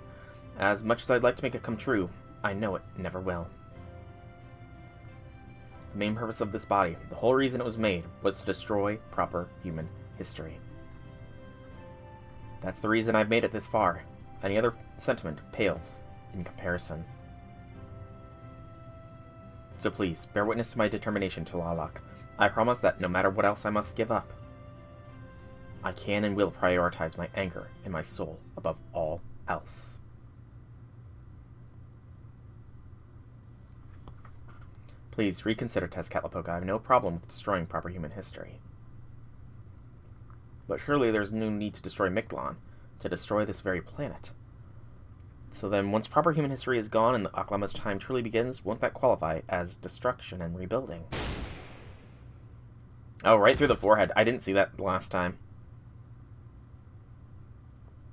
As much as I'd like to make it come true, I know it never will. The main purpose of this body, the whole reason it was made, was to destroy proper human history. That's the reason I've made it this far. Any other sentiment pales in comparison. So please, bear witness to my determination, Tlaloc. I promise that no matter what else I must give up, I can and will prioritize my anger and my soul above all else. Please reconsider, Tezcatlipoca. I have no problem with destroying proper human history. But surely there's no need to destroy Mictlan, to destroy this very planet. So then, once proper human history is gone and the Aklama's time truly begins, won't that qualify as destruction and rebuilding? Oh, right through the forehead. I didn't see that last time.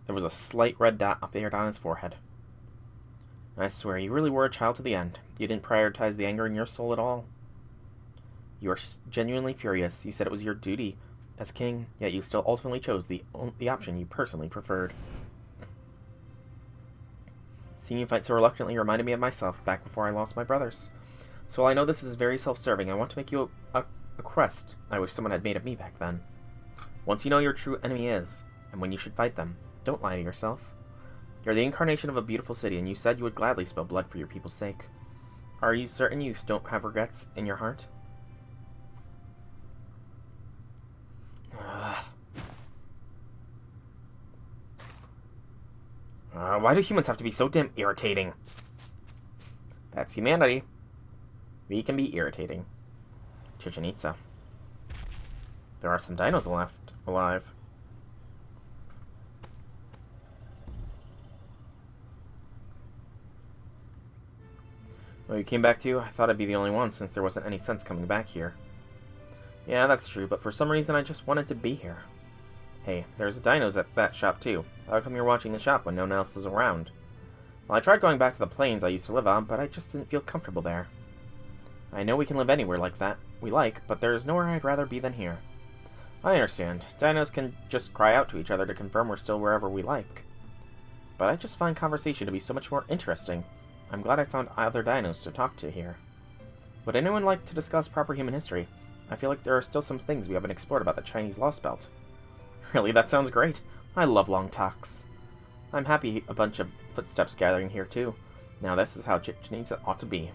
There was a slight red dot up there on his forehead. I swear, you really were a child to the end. You didn't prioritize the anger in your soul at all. You are genuinely furious. You said it was your duty as king, yet you still ultimately chose the option you personally preferred. Seeing you fight so reluctantly reminded me of myself back before I lost my brothers. So while I know this is very self-serving, I want to make you a request I wish someone had made of me back then. Once you know your true enemy is, and when you should fight them, don't lie to yourself. You're the incarnation of a beautiful city, and you said you would gladly spill blood for your people's sake. Are you certain you don't have regrets in your heart? Why do humans have to be so damn irritating? That's humanity. We can be irritating. Chichen Itza. There are some dinos left alive. Well, you came back too? I thought I'd be the only one since there wasn't any sense coming back here. Yeah, that's true, but for some reason I just wanted to be here. Hey, there's dinos at that shop too. How come you're watching the shop when no one else is around? Well, I tried going back to the plains I used to live on, but I just didn't feel comfortable there. I know we can live anywhere like that we like, but there's nowhere I'd rather be than here. I understand. Dinos can just cry out to each other to confirm we're still wherever we like. But I just find conversation to be so much more interesting. I'm glad I found other dinos to talk to here. Would anyone like to discuss proper human history? I feel like there are still some things we haven't explored about the Chinese Lostbelt. Really, that sounds great. I love long talks. I'm happy a bunch of footsteps gathering here, too. Now this is how Chichen Itza ought to be.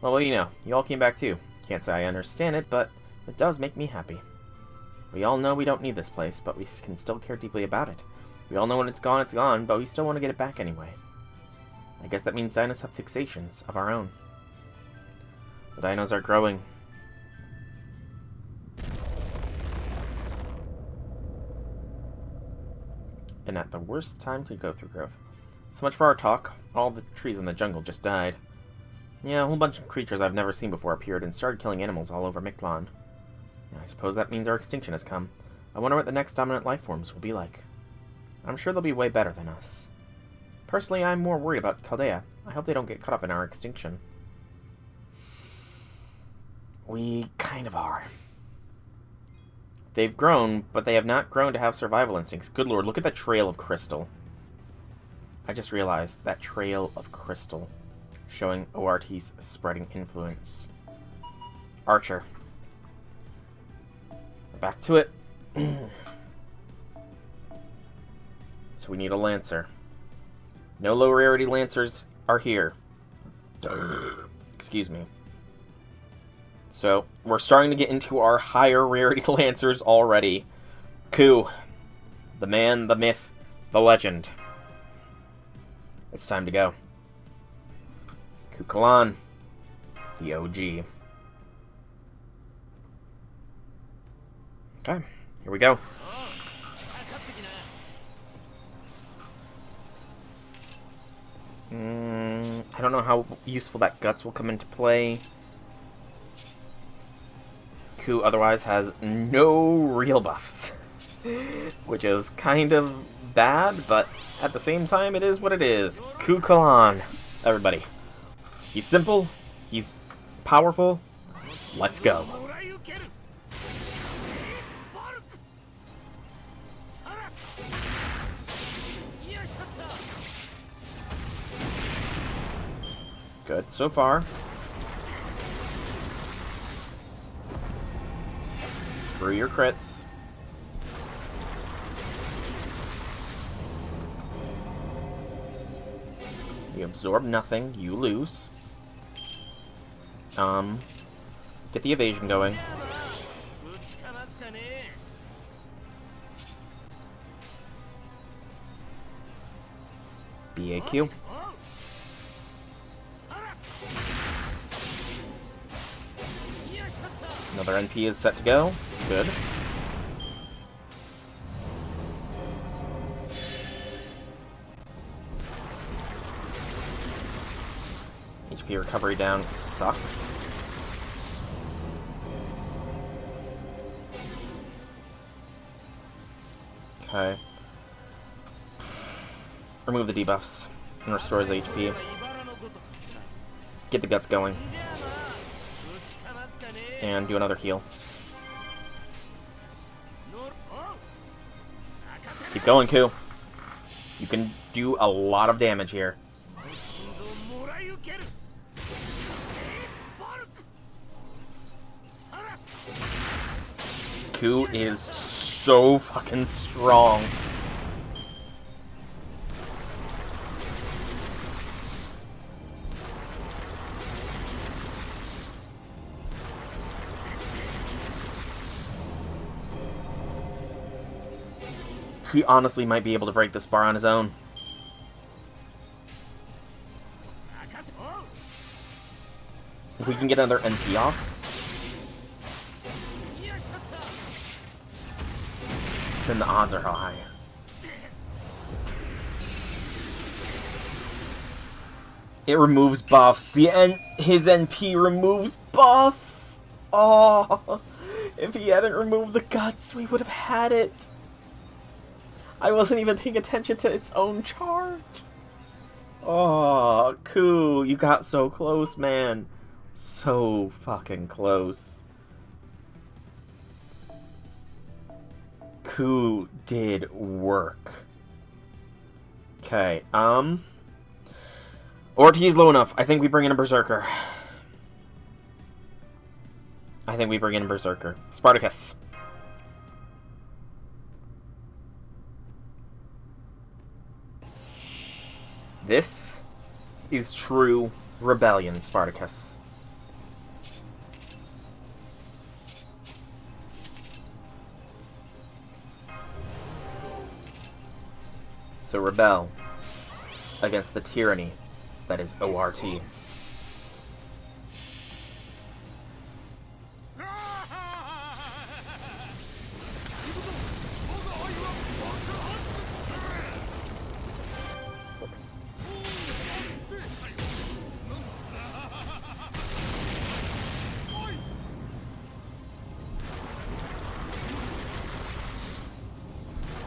Well, you know, you all came back, too. Can't say I understand it, but it does make me happy. We all know we don't need this place, but we can still care deeply about it. We all know when it's gone, but we still want to get it back anyway. I guess that means dinos have fixations of our own. The dinos are growing. And at the worst time to go through growth. So much for our talk. All the trees in the jungle just died. Yeah, a whole bunch of creatures I've never seen before appeared and started killing animals all over Mictlan. I suppose that means our extinction has come. I wonder what the next dominant life forms will be like. I'm sure they'll be way better than us. Personally, I'm more worried about Chaldea. I hope they don't get caught up in our extinction. We kind of are. They've grown, but they have not grown to have survival instincts. Good lord, look at that trail of crystal. I just realized that trail of crystal showing ORT's spreading influence. Archer. Back to it. So we need a Lancer. No low rarity Lancers are here. Excuse me. So, we're starting to get into our higher rarity Lancers already. Ku. The man, the myth, the legend. It's time to go. Ku Kalan. The OG. Okay, here we go. I don't know how useful that guts will come into play. Ku otherwise has no real buffs, which is kind of bad, but at the same time it is what it is. Ku Kalan, everybody. He's simple, he's powerful, let's go. Good so far. Screw your crits. You absorb nothing, you lose. Get the evasion going. BAQ. Another NP is set to go. Good. HP recovery down sucks. Okay. Remove the debuffs and restores HP. Get the guts going. And do another heal. Keep going, Ku. You can do a lot of damage here. Ku is so fucking strong. He honestly might be able to break this bar on his own. If we can get another NP off. Then the odds are high. It removes buffs. His NP removes buffs. Oh, if he hadn't removed the guts, we would have had it. I wasn't even paying attention to its own charge. Oh, Ku, you got so close, man. So fucking close. Ku did work. Okay, ORT is low enough. I think we bring in a Berserker. Spartacus. This is true rebellion, Spartacus. So rebel against the tyranny that is ORT.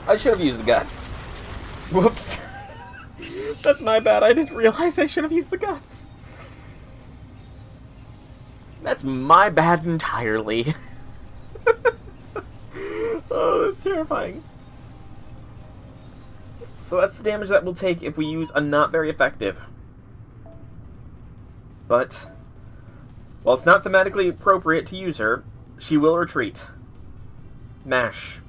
I should have used the guts. Whoops. That's my bad. I didn't realize I should have used the guts. That's my bad entirely. Oh, that's terrifying. So that's the damage that we'll take if we use a not very effective. But, while it's not thematically appropriate to use her, she will retreat. Mash.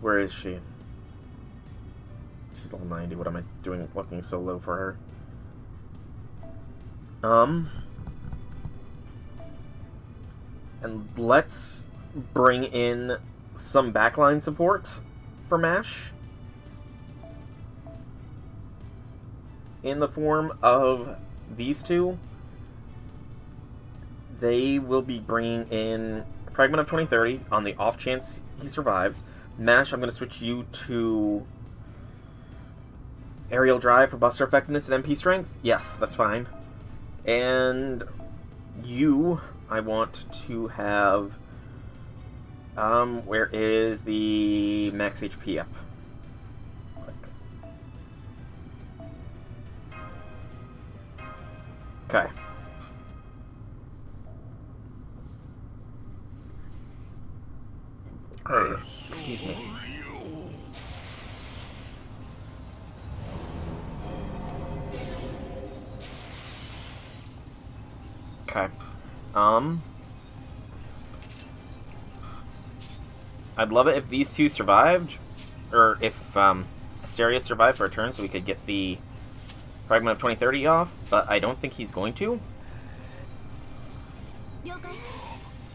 Where is she? She's level 90. What am I doing looking so low for her? And let's bring in some backline support for Mash. In the form of these two. They will be bringing in Fragment of 2030 on the off chance he survives. Mash, I'm going to switch you to Aerial Drive for Buster Effectiveness and MP Strength. Yes, that's fine. And you, I want to have... where is the max HP up? Okay. Hey, excuse me. Okay. I'd love it if these two survived, or if Asterius survived for a turn so we could get the Fragment of 2030 off, but I don't think he's going to.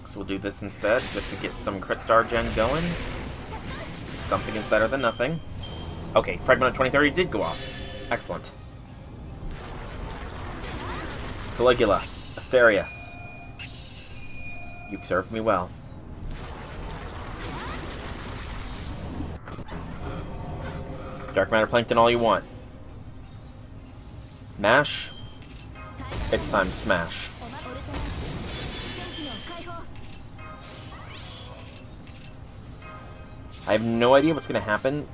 So we'll do this instead, just to get some crit star gen going. Something is better than nothing. Okay, Fragment of 2030 did go off. Excellent. Caligula, Asterius. You've served me well. Dark Matter Plankton all you want. Mash. It's time to smash. I have no idea what's going to happen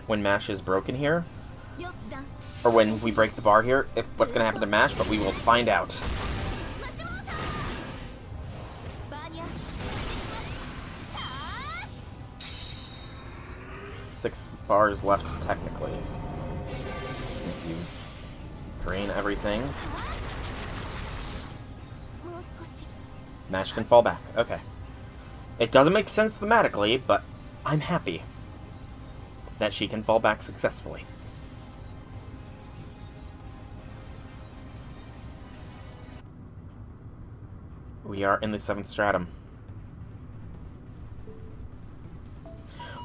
when Mash is broken here. Or when we break the bar here. What's going to happen to Mash, but we will find out. Six bars left, technically. If you drain everything. Mash can fall back. Okay. It doesn't make sense thematically, but I'm happy that she can fall back successfully. We are in the 7th stratum.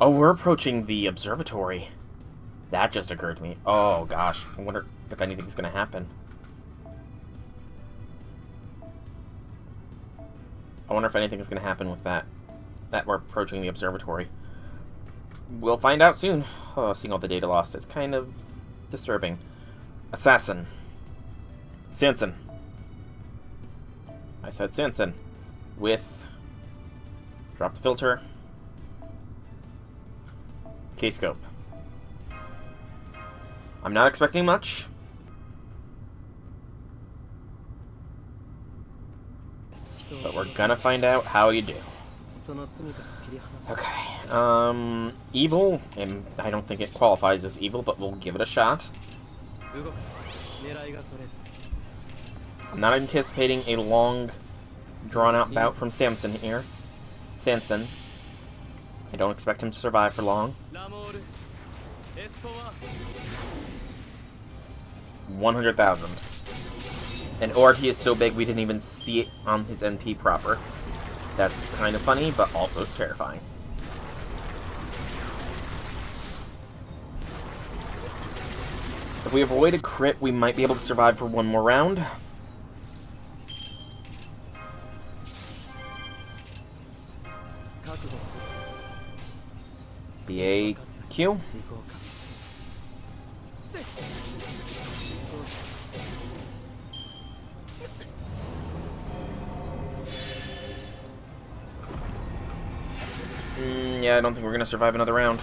Oh, we're approaching the observatory. That just occurred to me. Oh, gosh. I wonder if anything's going to happen. I wonder if anything's going to happen with that. That we're approaching the observatory. We'll find out soon. Oh, seeing all the data lost is kind of disturbing. Assassin. Sanson. I said Sanson. With... Drop the filter. K-scope. I'm not expecting much. But we're gonna find out how you do. Okay. Evil. I don't think it qualifies as evil, but we'll give it a shot. I'm not anticipating a long, drawn-out bout from Samson here. Sanson. I don't expect him to survive for long. 100,000. And ORT is so big we didn't even see it on his NP proper. That's kind of funny, but also terrifying. If we avoid a crit, we might be able to survive for one more round. BAQ. Yeah, I don't think we're gonna survive another round.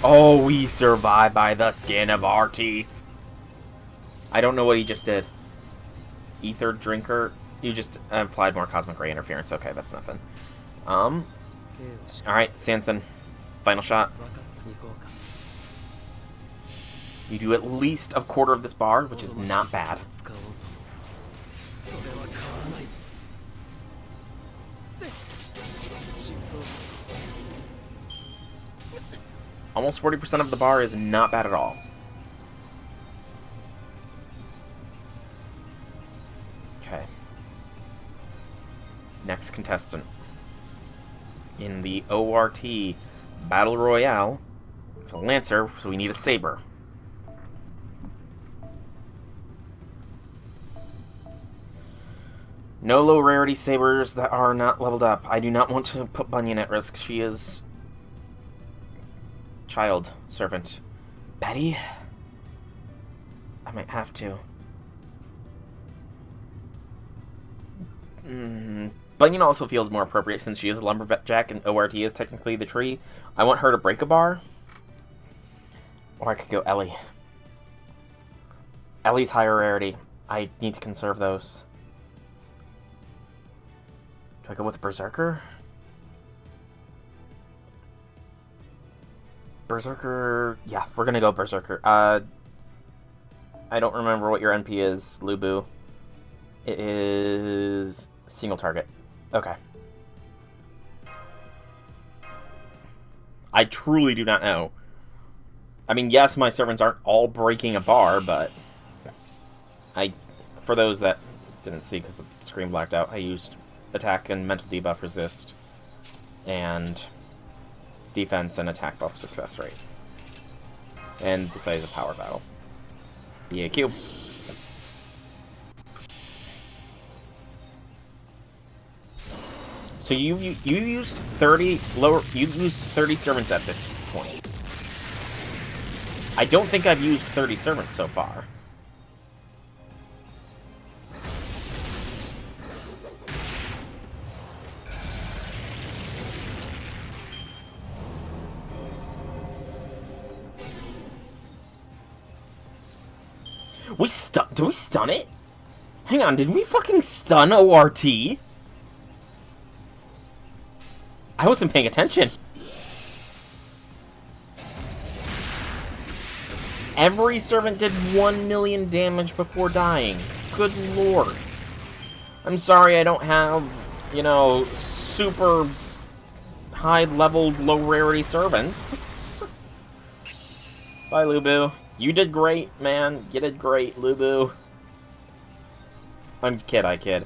Oh, we survived by the skin of our teeth. I don't know what he just did. Ether Drinker. You just applied more Cosmic Ray Interference. Okay, that's nothing. Alright, Sanson. Final shot. You do at least a quarter of this bar, which is not bad. Almost 40% of the bar is not bad at all. Okay. Next contestant. In the ORT Battle Royale, it's a Lancer, so we need a Saber. No low rarity Sabers that are not leveled up. I do not want to put Bunyan at risk. She is... child servant. Betty? I might have to. Bunyan also feels more appropriate since she is a lumberjack and ORT is technically the tree. I want her to break a bar. Or I could go Ellie. Ellie's higher rarity. I need to conserve those. Do I go with Berserker? Berserker... yeah, we're gonna go Berserker. I don't remember what your NP is, Lubu. It is... single target. Okay. I truly do not know. I mean, yes, my servants aren't all breaking a bar, but... for those that didn't see because the screen blacked out, I used attack and mental debuff resist, and defense and attack buff success rate. And decided a power battle. BAQ. So you used 30 servants at this point. I don't think I've used 30 servants so far. Did we stun it? Hang on, did we fucking stun ORT? I wasn't paying attention. Every servant did 1 million damage before dying. Good lord. I'm sorry I don't have, you know, super high-leveled, low-rarity servants. Bye, Lubu. You did great, man. You did great, Lubu. I kid.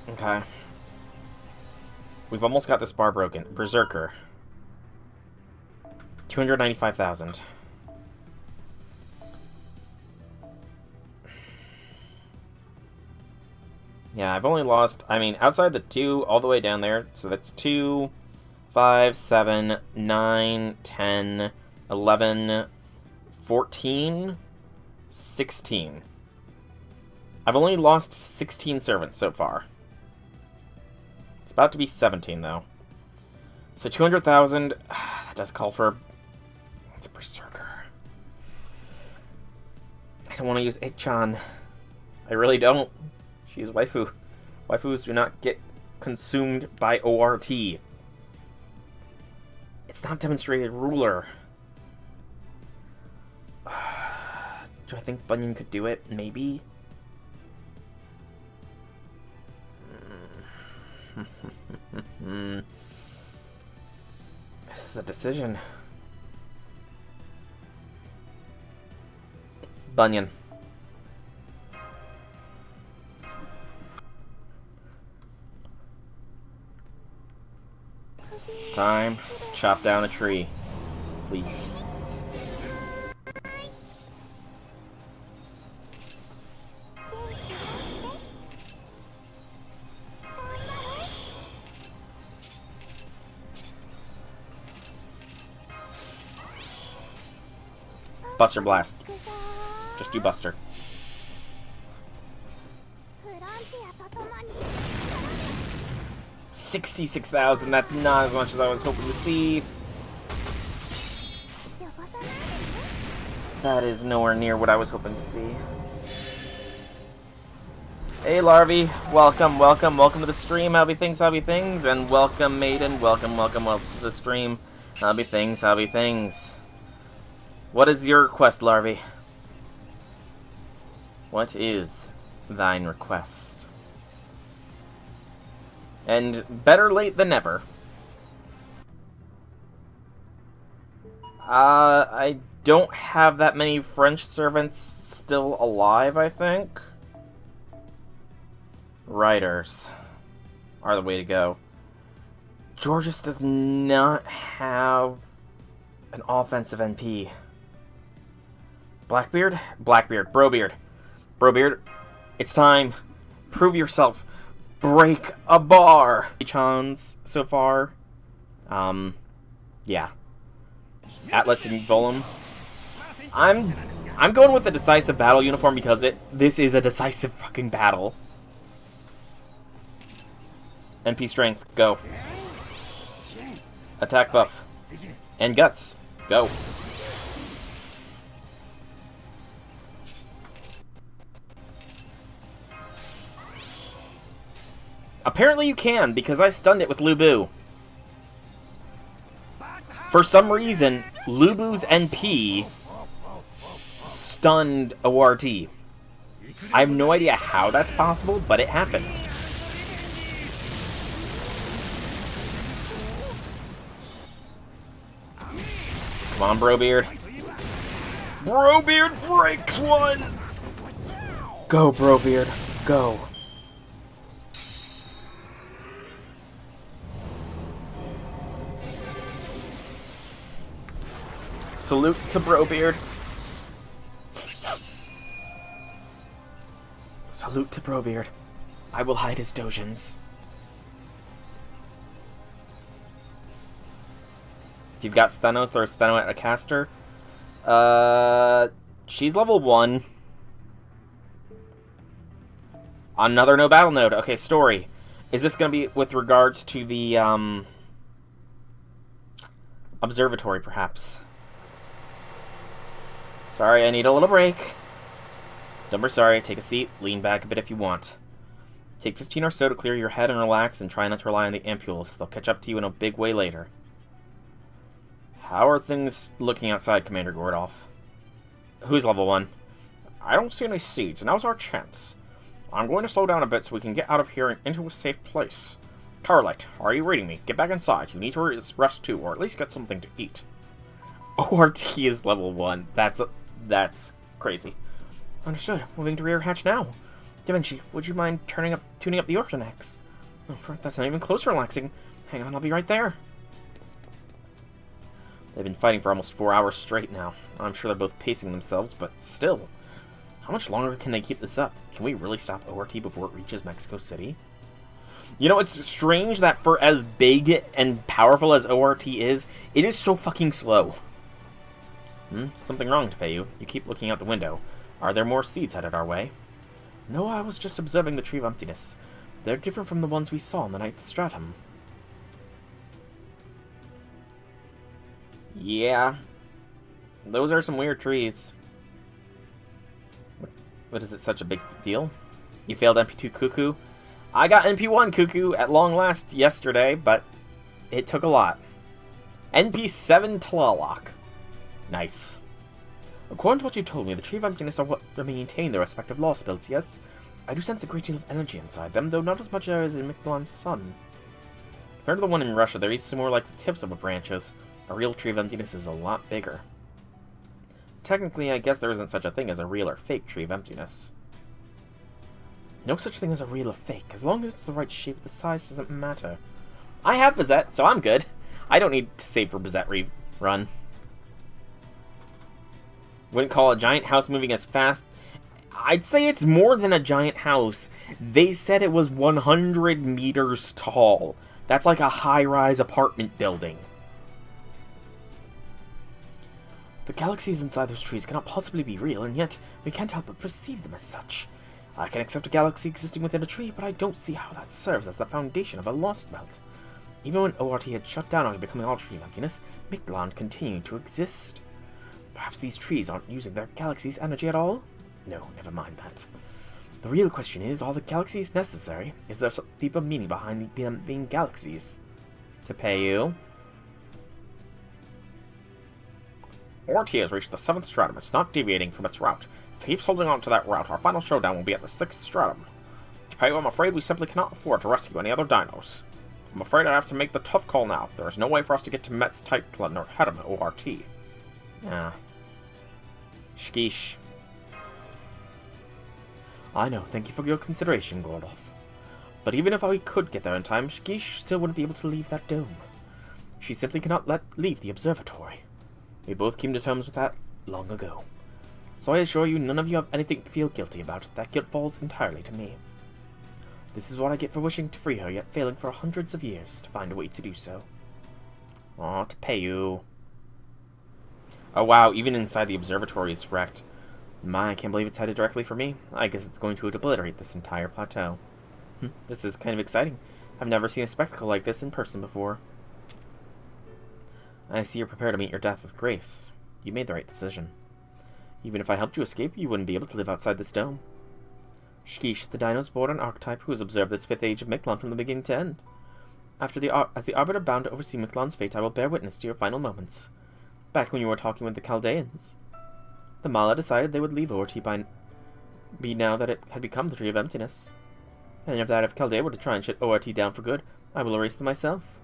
Okay. We've almost got this bar broken. Berserker. 295,000. Yeah, I've only lost... I mean, outside the 2, all the way down there, so that's 2... 5, 7, 9, 10, 11, 14, 16. I've only lost 16 servants so far. It's about to be 17, though. So 200,000, that does call for... it's a Berserker. I don't want to use Itchan. I really don't. She's waifu. Waifus do not get consumed by ORT. It's not demonstrated ruler. Do I think Bunyan could do it? Maybe. is a decision. Bunyan. It's time to chop down a tree. Please. Buster Blast. Just do Buster. 66,000, that's not as much as I was hoping to see. That is nowhere near what I was hoping to see. Hey Larvae, welcome to the stream, how'y things, and welcome Maiden, welcome to the stream, how'y things. What is your request, Larvae? What is thine request? And better late than never. I don't have that many French servants still alive, I think. Riders are the way to go. Georges does not have an offensive NP. Blackbeard? Blackbeard. Brobeard, it's time. Prove yourself. Break a bar. Chans so far. Yeah. Atlas and Volum. I'm going with the decisive battle uniform because this is a decisive fucking battle. NP strength, go. Attack buff. And guts, go. Apparently you can, because I stunned it with Lubu. For some reason, Lubu's NP stunned ORT. I have no idea how that's possible, but it happened. Come on, Brobeard. Brobeard breaks one! Go, Brobeard. Go. Salute to Brobeard. Salute to Brobeard. I will hide his dojins. If you've got Steno, throw Steno at a caster. She's level 1. Another no battle node. Okay, story. Is this going to be with regards to the, observatory, perhaps? Sorry, I need a little break. Don't be sorry, take a seat, lean back a bit if you want. Take 15 or so to clear your head and relax, and try not to rely on the ampules. They'll catch up to you in a big way later. How are things looking outside, Commander Gordolf? Who's level 1? I don't see any seeds, now's our chance. I'm going to slow down a bit so we can get out of here and into a safe place. Carlight, are you reading me? Get back inside. You need to rest too, or at least get something to eat. ORT is level 1. That's crazy. Understood. Moving to rear hatch now. Da Vinci, would you mind tuning up the Ortonex? Oh, that's not even close to relaxing. Hang on, I'll be right there. They've been fighting for almost 4 hours straight now. I'm sure they're both pacing themselves, but still. How much longer can they keep this up? Can we really stop ORT before it reaches Mexico City? You know, it's strange that for as big and powerful as ORT is, it is so fucking slow. Something wrong to pay you. You keep looking out the window. Are there more seeds headed our way? No, I was just observing the Tree of Emptiness. They're different from the ones we saw in the Ninth Stratum. Yeah. Those are some weird trees. What is it such a big deal? You failed MP2 Cuckoo? I got MP1 Cuckoo at long last yesterday, but it took a lot. NP7 Tlaloc. Nice. According to what you told me, the Tree of Emptiness are what maintain their respective Lostbelts, yes? I do sense a great deal of energy inside them, though not as much as in Mictlan's sun. Compared to the one in Russia, their east are more like the tips of the branches. A real tree of emptiness is a lot bigger. Technically, I guess there isn't such a thing as a real or fake tree of emptiness. No such thing as a real or fake. As long as it's the right shape, the size doesn't matter. I have Bazette, so I'm good. I don't need to save for Bazette rerun. Wouldn't call a giant house moving as fast. I'd say it's more than a giant house. They said it was 100 meters tall. That's like a high-rise apartment building. The galaxies inside those trees cannot possibly be real, and yet we can't help but perceive them as such. I can accept a galaxy existing within a tree, but I don't see how that serves as the foundation of a Lostbelt. Even when ORT had shut down after becoming all tree of emptiness, Mictlan continued to exist. Perhaps these trees aren't using their galaxy's energy at all? No, never mind that. The real question is, are the galaxies necessary? Is there some deeper meaning behind them being galaxies? To pay you. ORT has reached the 7th stratum. It's not deviating from its route. If it keeps holding on to that route, our final showdown will be at the 6th stratum. To pay you, I'm afraid we simply cannot afford to rescue any other dinos. I'm afraid I have to make the tough call now. There is no way for us to get to Metz Titan or head of ORT. Ah. Shkish. I know, thank you for your consideration, Gordolf. But even if I could get there in time, Shkish still wouldn't be able to leave that dome. She simply cannot leave the observatory. We both came to terms with that long ago. So I assure you, none of you have anything to feel guilty about. That guilt falls entirely to me. This is what I get for wishing to free her, yet failing for hundreds of years to find a way to do so. Aw, to pay you. Oh wow, even inside the observatory is wrecked. My, I can't believe it's headed directly for me. I guess it's going to obliterate this entire plateau. This is kind of exciting. I've never seen a spectacle like this in person before. I see you're prepared to meet your death with grace. You made the right decision. Even if I helped you escape, you wouldn't be able to live outside this dome. Shkish, the Dino's born an archetype who has observed this 5th age of Mictlan from the beginning to end. As the Arbiter bound to oversee Mictlan's fate, I will bear witness to your final moments. Back when you were talking with the Chaldeans. The Mala decided they would leave ORT now that it had become the Tree of Emptiness. And if Chaldea were to try and shut ORT down for good, I will erase them myself.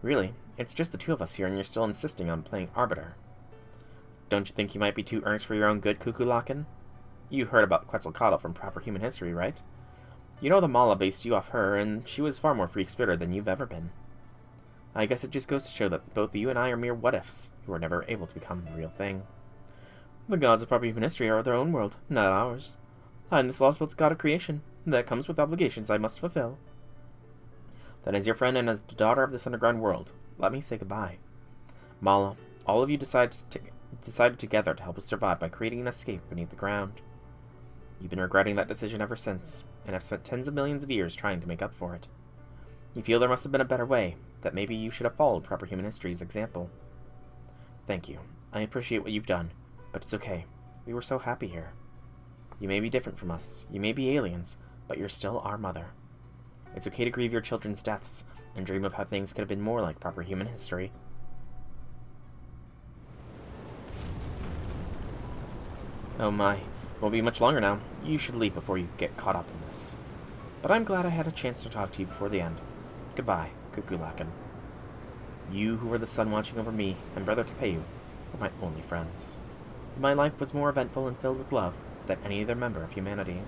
Really, it's just the two of us here and you're still insisting on playing Arbiter. Don't you think you might be too earnest for your own good, Cuckoo-Lakin? You heard about Quetzalcoatl from Proper Human History, right? You know the Mala based you off her, and she was far more free-spirited than you've ever been. I guess it just goes to show that both you and I are mere what-ifs, who were never able to become the real thing. The gods of Proper Human History are their own world, not ours. I'm this Lostbelt's god of creation. That comes with obligations I must fulfill. Then as your friend and as the daughter of this underground world, let me say goodbye. Mala, all of you decided together to help us survive by creating an escape beneath the ground. You've been regretting that decision ever since, and have spent tens of millions of years trying to make up for it. You feel there must have been a better way, that maybe you should have followed Proper Human History's example. Thank you. I appreciate what you've done, but it's okay. We were so happy here. You may be different from us, you may be aliens, but you're still our mother. It's okay to grieve your children's deaths, and dream of how things could have been more like Proper Human History. Oh my, won't be much longer now. You should leave before you get caught up in this. But I'm glad I had a chance to talk to you before the end. Goodbye, Cuckoo-Lakin. You who were the sun watching over me, and brother Tepeyu, were my only friends. My life was more eventful and filled with love than any other member of humanity.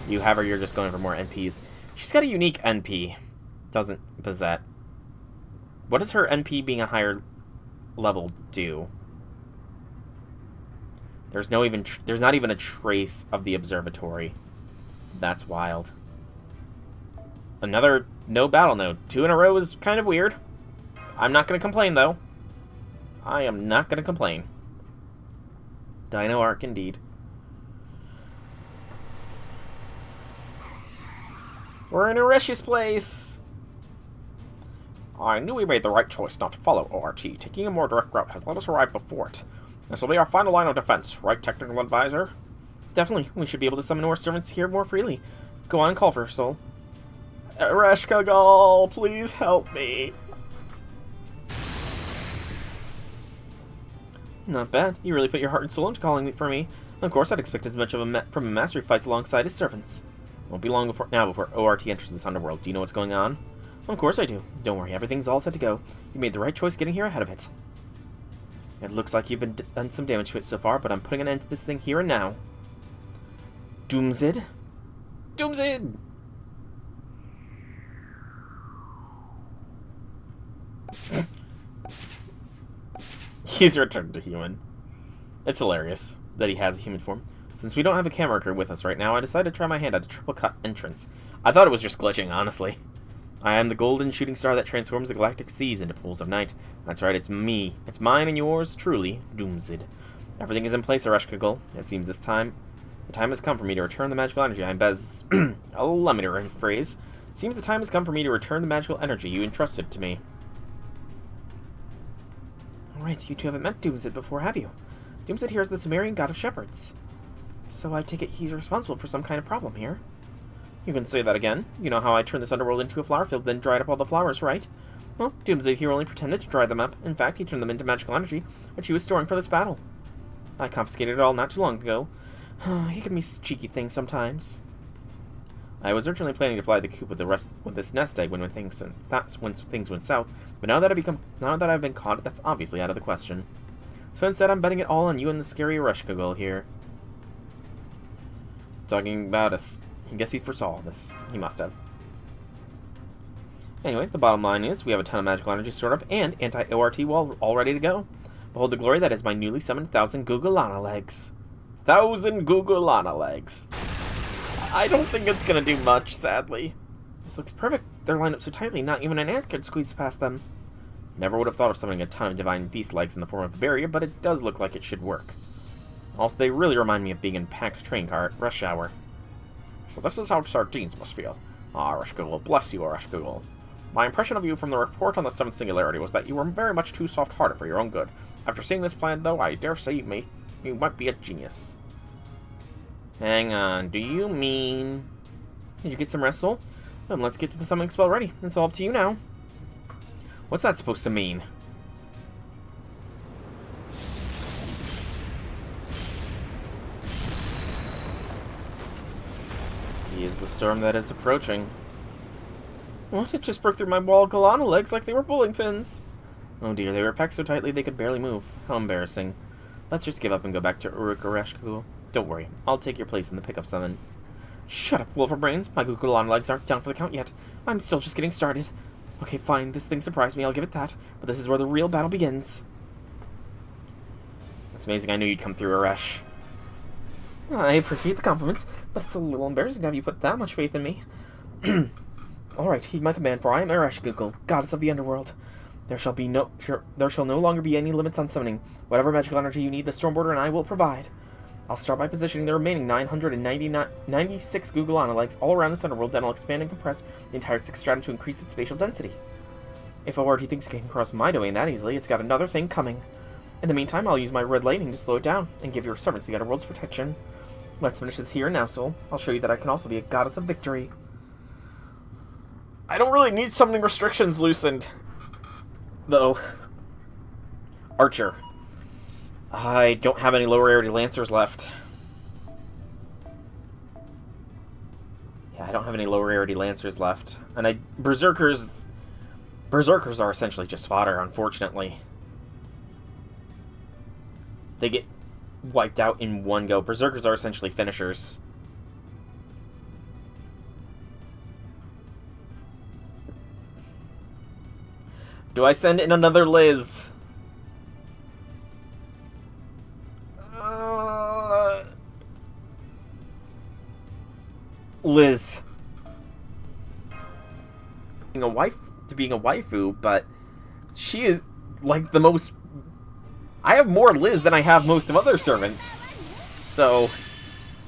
You have her, you're just going for more NPs. She's got a unique NP. Doesn't Bazette. What does her NP being a higher level do? There's not even a trace of the observatory. That's wild. Another no battle node. 2 in a row is kind of weird. I'm not going to complain, though. I am not going to complain. Dino Arc, indeed. We're in Eresh's place! I knew we made the right choice not to follow ORT. Taking a more direct route has let us arrive before it. This will be our final line of defense, right, Technical Advisor? Definitely. We should be able to summon our servants here more freely. Go on and call for her soul. Eresh Kagal, please help me. Not bad. You really put your heart and soul into calling for me. Of course, I'd expect as much of from a master who fights alongside his servants. Won't be long before ORT enters this underworld. Do you know what's going on? Of course I do. Don't worry, everything's all set to go. You made the right choice getting here ahead of it. It looks like you've done some damage to it so far, but I'm putting an end to this thing here and now. Doomsid? Doomsid! He's returned to human. It's hilarious that he has a human form. Since we don't have a camera crew with us right now, I decided to try my hand at a triple cut entrance. I thought it was just glitching, honestly. I am the golden shooting star that transforms the galactic seas into pools of night. That's right, it's me. It's mine and yours, truly, Doomsid. Everything is in place, Ereshkigal. It seems the time has come for me to return the magical energy allow me to rephrase. It seems the time has come for me to return the magical energy you entrusted to me. Alright, you two haven't met Doomsid before, have you? Doomsid here is the Sumerian god of shepherds. So I take it he's responsible for some kind of problem here. You can say that again. You know how I turned this underworld into a flower field, then dried up all the flowers, right? Well, Doomsid here only pretended to dry them up. In fact, he turned them into magical energy, which he was storing for this battle. I confiscated it all not too long ago. He can be cheeky things sometimes. I was originally planning to fly the coop with this nest egg when things went south, but now that I've been caught, that's obviously out of the question. So instead, I'm betting it all on you and the scary Ereshkigal here. Talking about us. I guess he foresaw this. He must have. Anyway, the bottom line is we have a ton of magical energy stored up and anti-ORT wall all ready to go. Behold the glory that is my newly summoned 1,000 Gugulana legs. 1,000 Gugulana legs. I don't think it's gonna do much, sadly. This looks perfect. They're lined up so tightly, not even an ant could squeeze past them. Never would have thought of summoning a ton of divine beast legs in the form of a barrier, but it does look like it should work. Also, they really remind me of being in packed train car at rush hour. So this is how sardines must feel. Ah, Ereshkigal, bless you, Ereshkigal. My impression of you from the report on the Seventh Singularity was that you were very much too soft-hearted for your own good. After seeing this plan, though, I dare say you might be a genius. Hang on, do you mean... Did you get some rest, Soul? Then let's get to the summoning spell ready. It's all up to you now. What's that supposed to mean? He is the storm that is approaching. What? It just broke through my wall Galana legs like they were bowling pins. Oh dear, they were packed so tightly they could barely move. How embarrassing. Let's just give up and go back to Ereshkigal. Don't worry, I'll take your place in the pickup summon. Shut up, Wolverbrains. My Gugulana legs aren't down for the count yet. I'm still just getting started. Okay, fine, this thing surprised me, I'll give it that. But this is where the real battle begins. That's amazing, I knew you'd come through, Eresh. I appreciate the compliments, but it's a little embarrassing to have you put that much faith in me. Alright, heed my command, for I am Ereshkigal, goddess of the underworld. There shall no longer be any limits on summoning. Whatever magical energy you need, the Stormborder and I will provide. I'll start by positioning the remaining 996 Gugulana legs all around this underworld, then I'll expand and compress the entire 6th stratum to increase its spatial density. If ORT thinks it can cross my domain that easily, it's got another thing coming. In the meantime, I'll use my red lightning to slow it down, and give your servants the underworld's protection. Let's finish this here and now, Soul. I'll show you that I can also be a goddess of victory. I don't really need summoning restrictions loosened, though. Archer. I don't have any lower rarity Lancers left. Yeah, I don't have any lower rarity Lancers left. And Berserkers are essentially just fodder, unfortunately. They get wiped out in one go. Berserkers are essentially finishers. Do I send in another Liz? Liz. Being a waifu, but she is like the most... I have more Liz than I have most of other servants. So...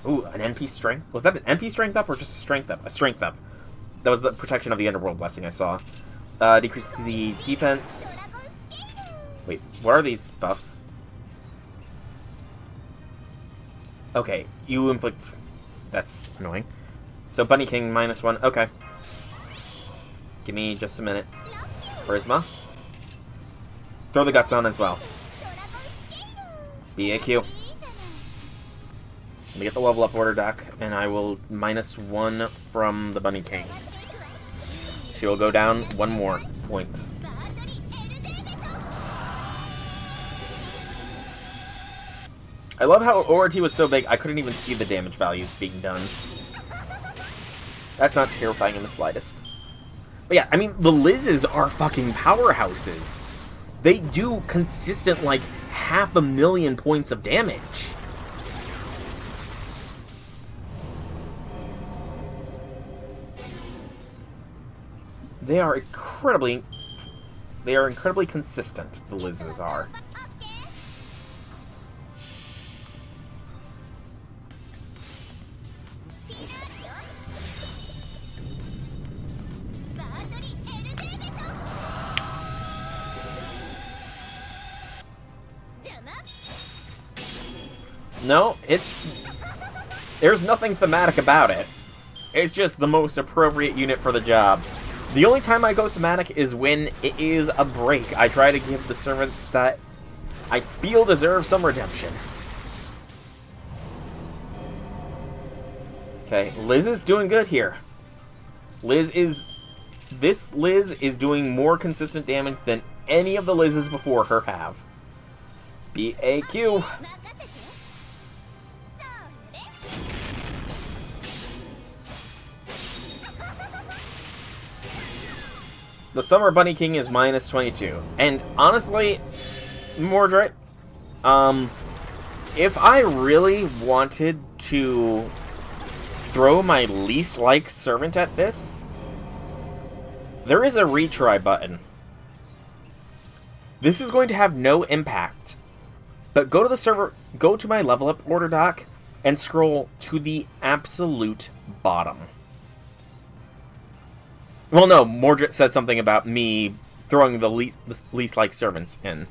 Ooh, an MP strength? Was that an MP strength up or just a strength up? A strength up. That was the protection of the underworld blessing I saw. Decrease the defense. Wait, what are these buffs? Okay, you inflict... That's annoying. So, Bunny King, -1. Okay. Give me just a minute. Charisma. Throw the guts on as well. BAQ. Let me get the level up order doc, and I will -1 from the Bunny King. She will go down 1 more point. I love how ORT was so big, I couldn't even see the damage values being done. That's not terrifying in the slightest. But yeah, I mean, the Lizzes are fucking powerhouses. They do consistent, like, 500,000 points of damage. They are incredibly consistent, the Lizzes are. No, there's nothing thematic about it. It's just the most appropriate unit for the job. The only time I go thematic is when it is a break. I try to give the servants that I feel deserve some redemption. Okay, Liz is doing good here. This Liz is doing more consistent damage than any of the Lizzes before her have. BAQ. The Summer Bunny King is -22. And honestly, Mordred, if I really wanted to throw my least liked servant at this, there is a retry button. This is going to have no impact. But go to the server, go to my level up order doc, and scroll to the absolute bottom. Well, no, Mordred said something about me throwing the least like servants in.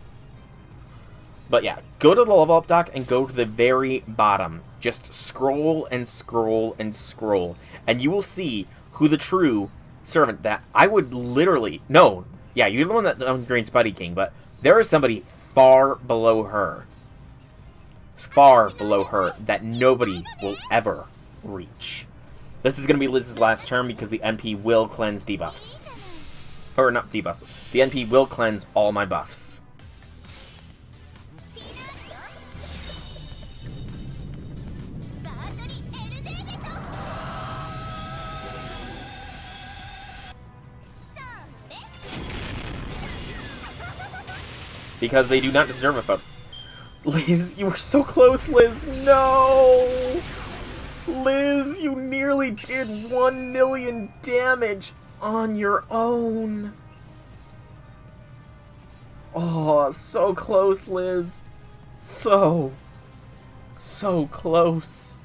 But yeah, go to the level up doc and go to the very bottom. Just scroll and scroll and scroll. And you will see who the true servant that I would literally... No, yeah, you're the one that upgrades Buddy King, but there is somebody far below her. Far below her that nobody will ever reach. This is going to be Liz's last turn because the NP will cleanse debuffs. Or not debuffs. The NP will cleanse all my buffs. Because they do not deserve a vote. Liz, you were so close, Liz. No! Liz, you nearly did 1 million damage on your own. Oh, so close, Liz. So close.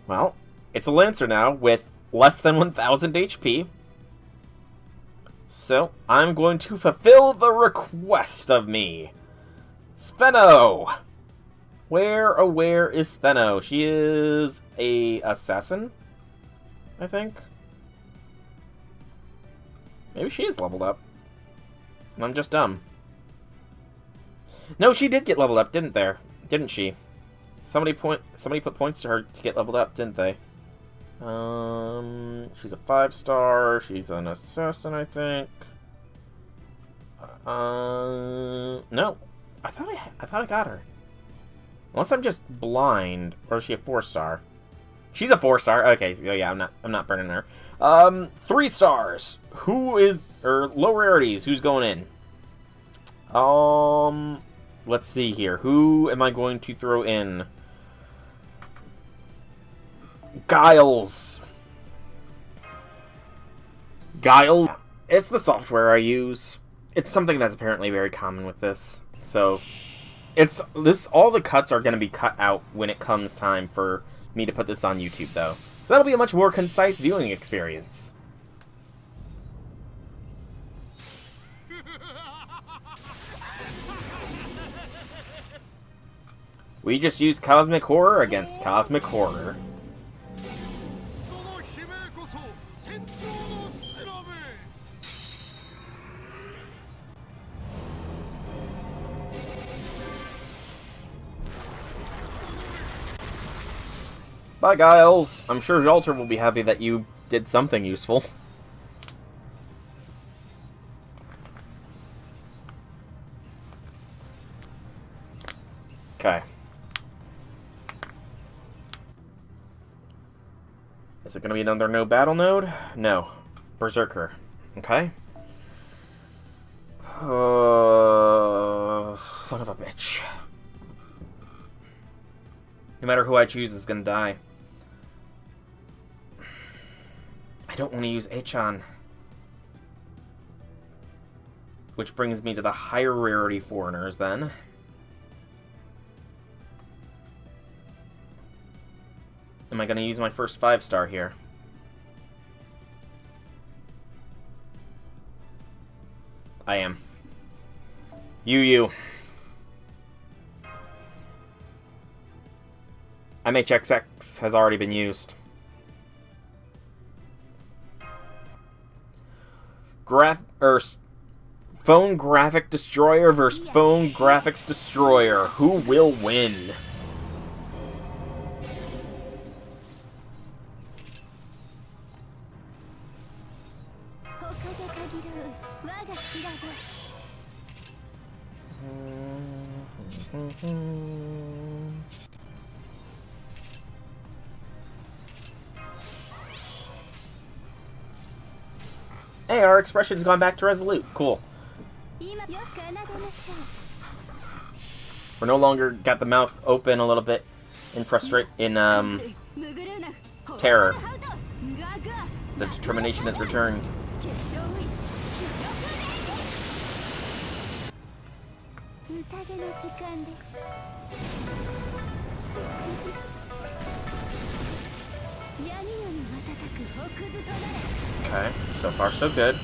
Well, it's a Lancer now with less than 1,000 HP. So, I'm going to fulfill the request of me. Stheno! Where is Stheno? She is a assassin, I think. Maybe she is leveled up. And I'm just dumb. No, she did get leveled up, didn't she? Somebody put points to her to get leveled up, didn't they? She's a 5-star. She's an assassin, I think. No, I thought I got her. Unless I'm just blind, or is she a 4-star? She's a 4-star. Okay, so yeah, I'm not burning her. 3 stars. Low rarities. Who's going in? Let's see here. Who am I going to throw in? Giles. Giles. It's the software I use. It's something that's apparently very common with this. So, all the cuts are going to be cut out when it comes time for me to put this on YouTube, though. So that'll be a much more concise viewing experience. We just used Cosmic Horror against Cosmic Horror. Bye, Giles. I'm sure Jalter will be happy that you did something useful. Okay. Is it going to be another no battle node? No. Berserker. Okay. Son of a bitch. No matter who I choose is going to die. I don't want to use Echan. Which brings me to the higher rarity foreigners then. Am I going to use my first 5-star here? I am. UU. MHXX has already been used. Phone Graphic Destroyer versus Phone Graphics Destroyer. Who will win? Hey, our expression's gone back to Resolute. Cool. We're no longer got the mouth open a little bit in terror. The determination has returned. Okay, so far so good.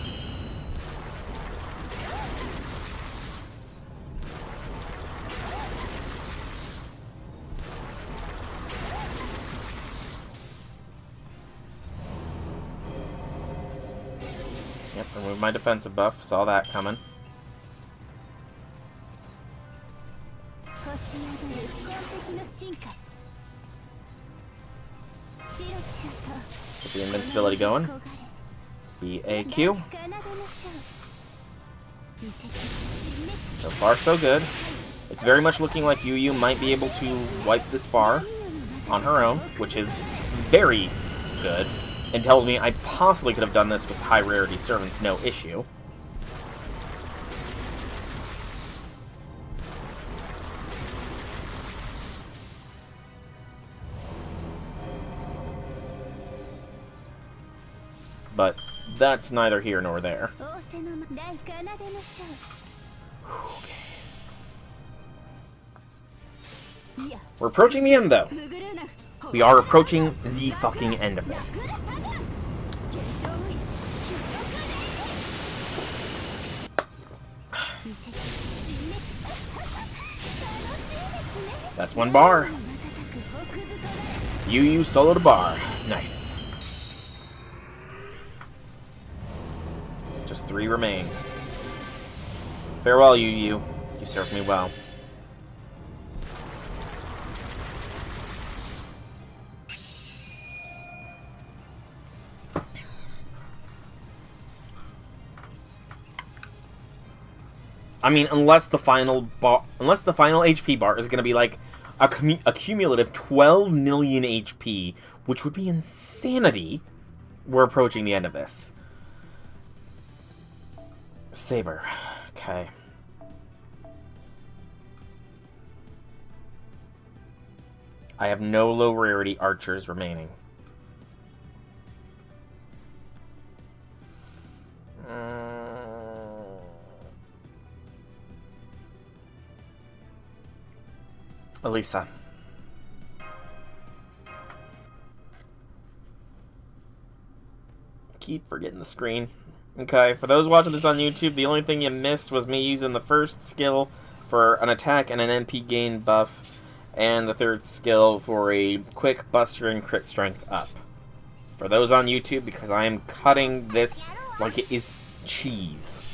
Yep, remove my defensive buff. Saw that coming. Get the invincibility going. BAQ. So far, so good. It's very much looking like UU might be able to wipe this bar on her own, which is very good, and tells me I possibly could have done this with high rarity servants, no issue. But that's neither here nor there. Okay. We're approaching the end, though. We are approaching the fucking end of this. That's one bar. UU soloed a bar. Nice. Just 3 remain. Farewell, UU. You served me well. I mean, unless the final HP bar is going to be like a cumulative 12 million HP, which would be insanity, we're approaching the end of this. Saber. Okay. I have no low rarity archers remaining. Elisa. Keep forgetting the screen. Okay, for those watching this on YouTube, the only thing you missed was me using the first skill for an attack and an MP gain buff And the third skill for a quick buster and crit strength up. For those on YouTube, because I am cutting this like it is cheese.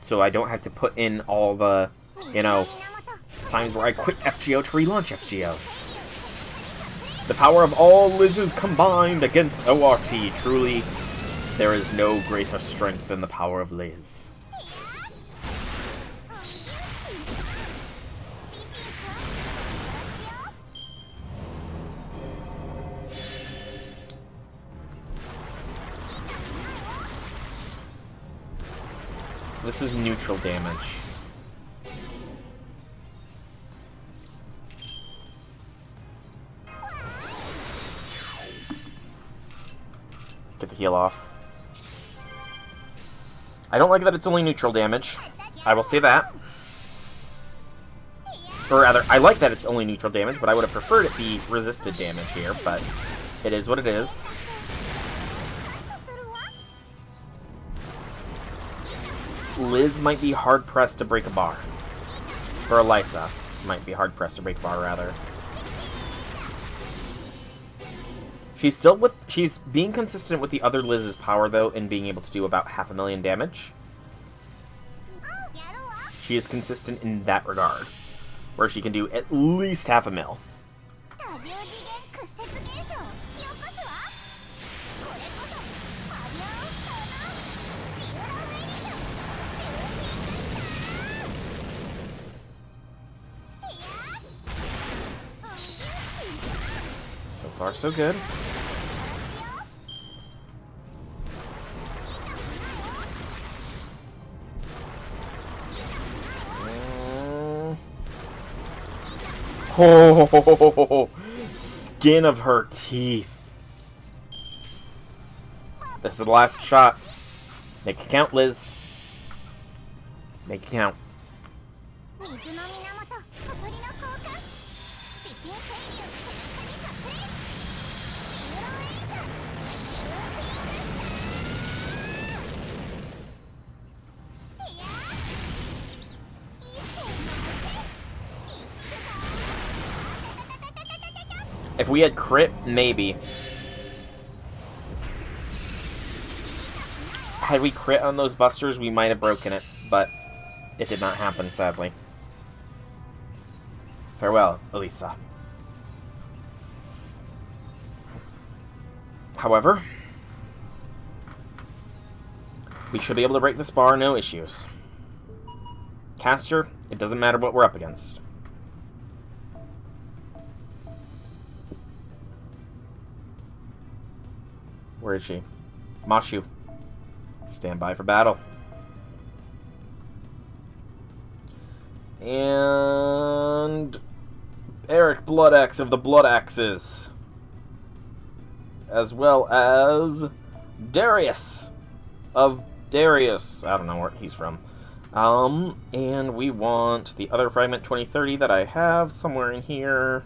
So I don't have to put in all the, you know, times where I quit FGO to relaunch FGO. The power of all Liz's combined against ORT. Truly, there is no greater strength than the power of Liz. So this is neutral damage. Get the heal off. I don't like that it's only neutral damage. I will say that. Or rather, I like that it's only neutral damage, but I would have preferred it be resisted damage here, but it is what it is. Liz might be hard-pressed to break a bar. Or Elisa might be hard-pressed to break a bar, rather. She's being consistent with the other Liz's power, though, in being able to do about 500,000 damage. She is consistent in that regard, where she can do at least 500,000. So far, so good. Oh, skin of her teeth. This is the last shot. Make it count, Liz. Make it count. If we had crit, maybe. Had we crit on those busters, we might have broken it, but it did not happen, sadly. Farewell, Elisa. However, we should be able to break this bar, no issues. Caster, it doesn't matter what we're up against. Where is she? Mashu. Stand by for battle. And Eric Bloodaxe of the Blood Axes. As well as Darius of Darius. I don't know where he's from. And we want the other fragment 2030 that I have somewhere in here.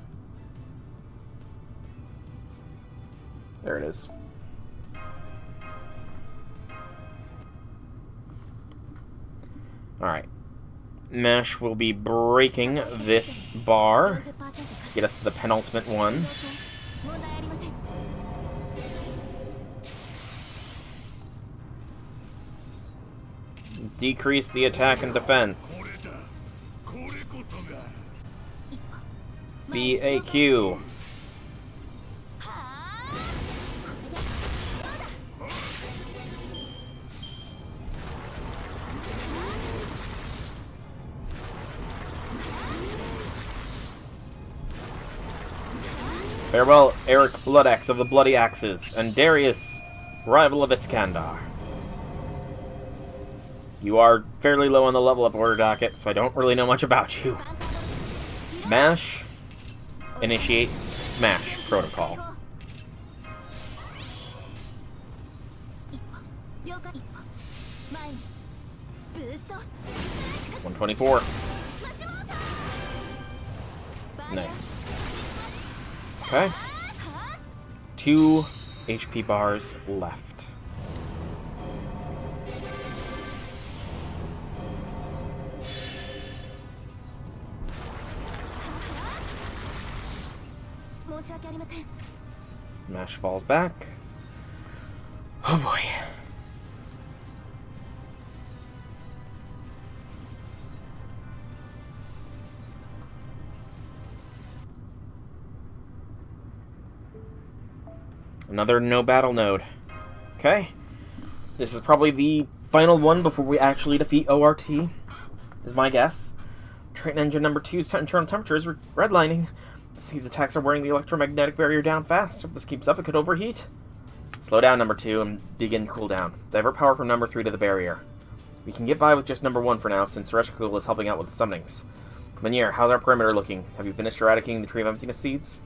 There it is. Alright. Mesh will be breaking this bar. Get us to the penultimate one. Decrease the attack and defense. BAQ. Farewell, Eric Bloodaxe of the Bloody Axes, and Darius, rival of Iskandar. You are fairly low on the level up order docket, so I don't really know much about you. Mash, initiate, smash protocol. 124. Nice. Okay. 2 HP bars left. Mash falls back. Oh boy. Another no battle node. Okay. This is probably the final one before we actually defeat ORT, is my guess. Triton engine number 2's internal temperature is redlining. The sea's attacks are wearing the electromagnetic barrier down fast. If this keeps up, it could overheat. Slow down, number 2, and begin cool down. Divert power from number 3 to the barrier. We can get by with just number 1 for now, since Sereshkul is helping out with the summonings. Manir, how's our perimeter looking? Have you finished eradicating the Tree of Emptiness seeds?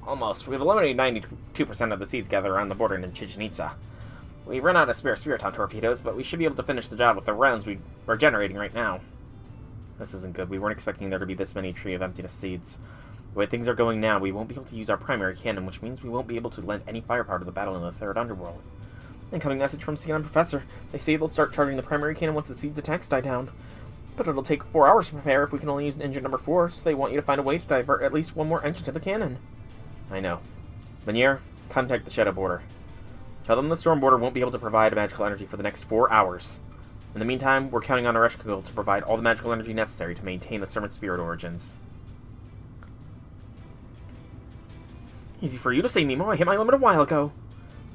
Almost. We've eliminated 92% of the seeds gathered around the border in Chichen Itza. We've run out of spare Spiriton torpedoes, but we should be able to finish the job with the rounds we're generating right now. This isn't good. We weren't expecting there to be this many Tree of Emptiness seeds. The way things are going now, we won't be able to use our primary cannon, which means we won't be able to lend any firepower to the battle in the Third Underworld. Incoming message from Sion Professor. They say they'll start charging the primary cannon once the seeds' attacks die down. But it'll take 4 hours to prepare if we can only use engine number 4, so they want you to find a way to divert at least one more engine to the cannon. I know. Manir, contact the Shadow Border. Tell them the Storm Border won't be able to provide magical energy for the next 4 hours. In the meantime, we're counting on Ereshkigal to provide all the magical energy necessary to maintain the Serpent Spirit origins. Easy for you to say, Nemo. I hit my limit a while ago.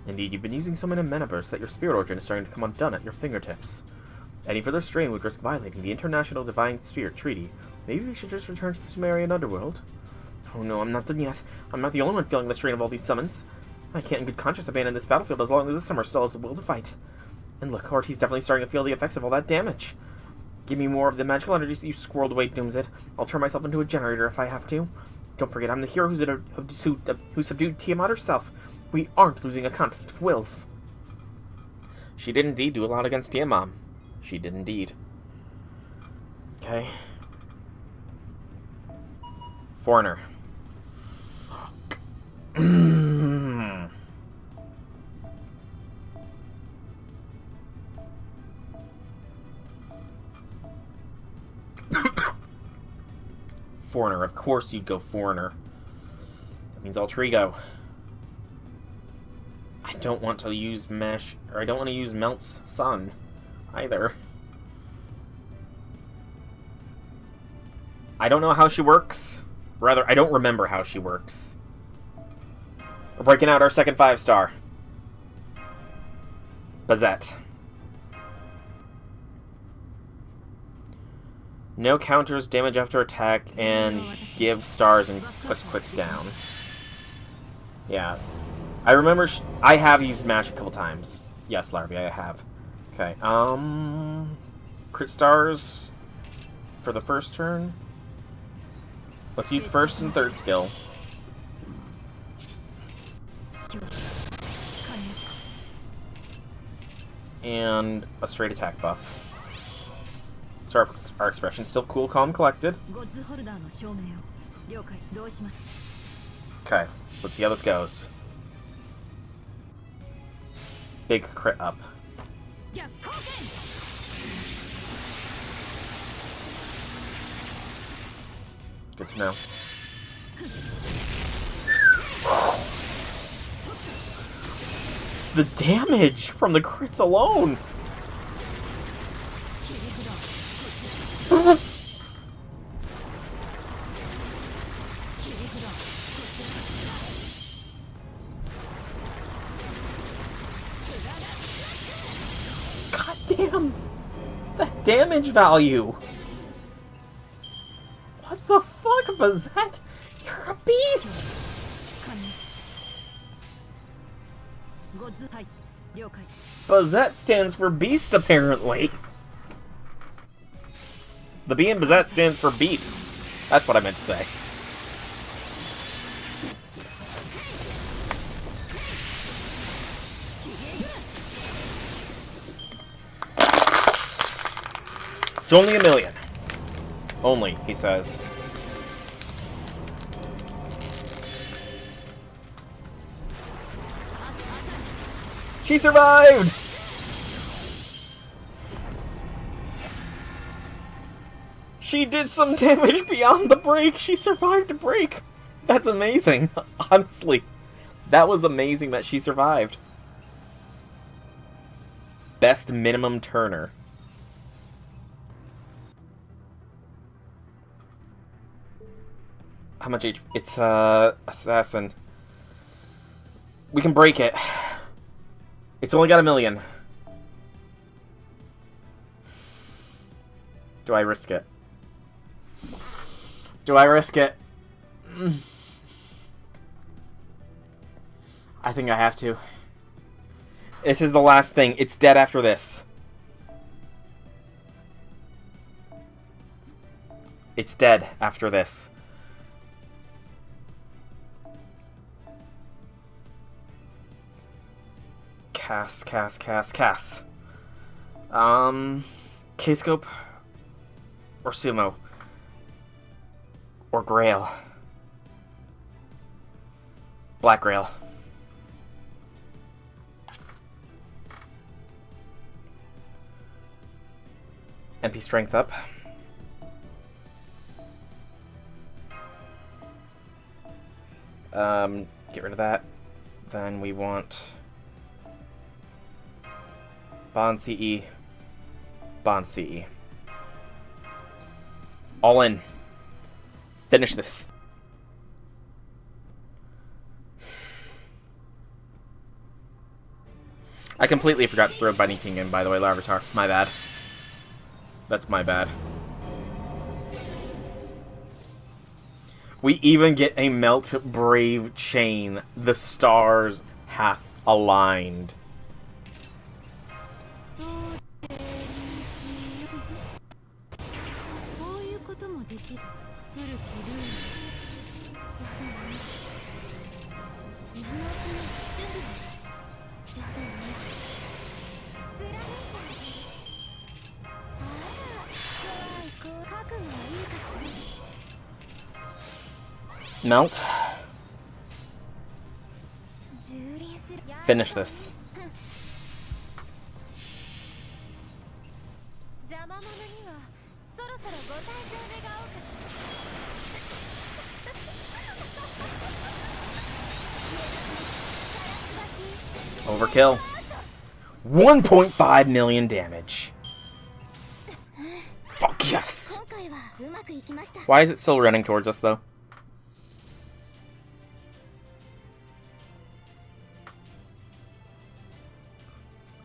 Indeed, you've been using so many mana bursts that your spirit origin is starting to come undone at your fingertips. Any further strain would risk violating the International Divine Spirit Treaty. Maybe we should just return to the Sumerian Underworld. Oh no, I'm not done yet. I'm not the only one feeling the strain of all these summons. I can't in good conscience abandon this battlefield as long as the summer still has the will to fight. And look, ORT's definitely starting to feel the effects of all that damage. Give me more of the magical energies that you squirreled away, Doomsit. I'll turn myself into a generator if I have to. Don't forget, I'm the hero who subdued Tiamat herself. We aren't losing a contest of wills. She did indeed do a lot against Tiamat. She did indeed. Okay. Foreigner. Fuck. Foreigner. Of course you'd go Foreigner. That means Altrigo. I don't want to use Mesh, or I don't want to use Melt's Sun, either. I don't know how she works. Rather, I don't remember how she works. We're breaking out our second 5-star. Bazette. No counters, damage after attack, and give stars and puts quick down. Yeah. I remember I have used Mash a couple times. Yes, Larvae, I have. Okay, crit stars for the first turn. Let's use first and third skill. And a straight attack buff. So our expression's still cool, calm, collected. Okay, let's see how this goes. Big crit up. Good to know. The damage from the crits alone! God damn! That damage value! What the fuck, Bazette? You're a beast! Bazette stands for beast, apparently. The B in Bazette stands for beast. That's what I meant to say. It's only a million. Only, he says. She survived! She did some damage beyond the break. She survived a break. That's amazing. Honestly, that was amazing that she survived. Best minimum turner. How much HP? It's, assassin. We can break it. It's only got 1 million. Do I risk it? Do I risk it? I think I have to. This is the last thing. It's dead after this. It's dead after this. Cass. K-scope or sumo or grail. Black grail. MP strength up. Get rid of that. Then we want Bond CE. Bond CE. All in. Finish this. I completely forgot to throw Bunny King in, by the way, Larvitar. My bad. That's my bad. We even get a Melt Brave chain. The stars hath aligned. Melt. Finish this. Overkill. 1.5 million damage. Fuck yes. Why is it still running towards us, though?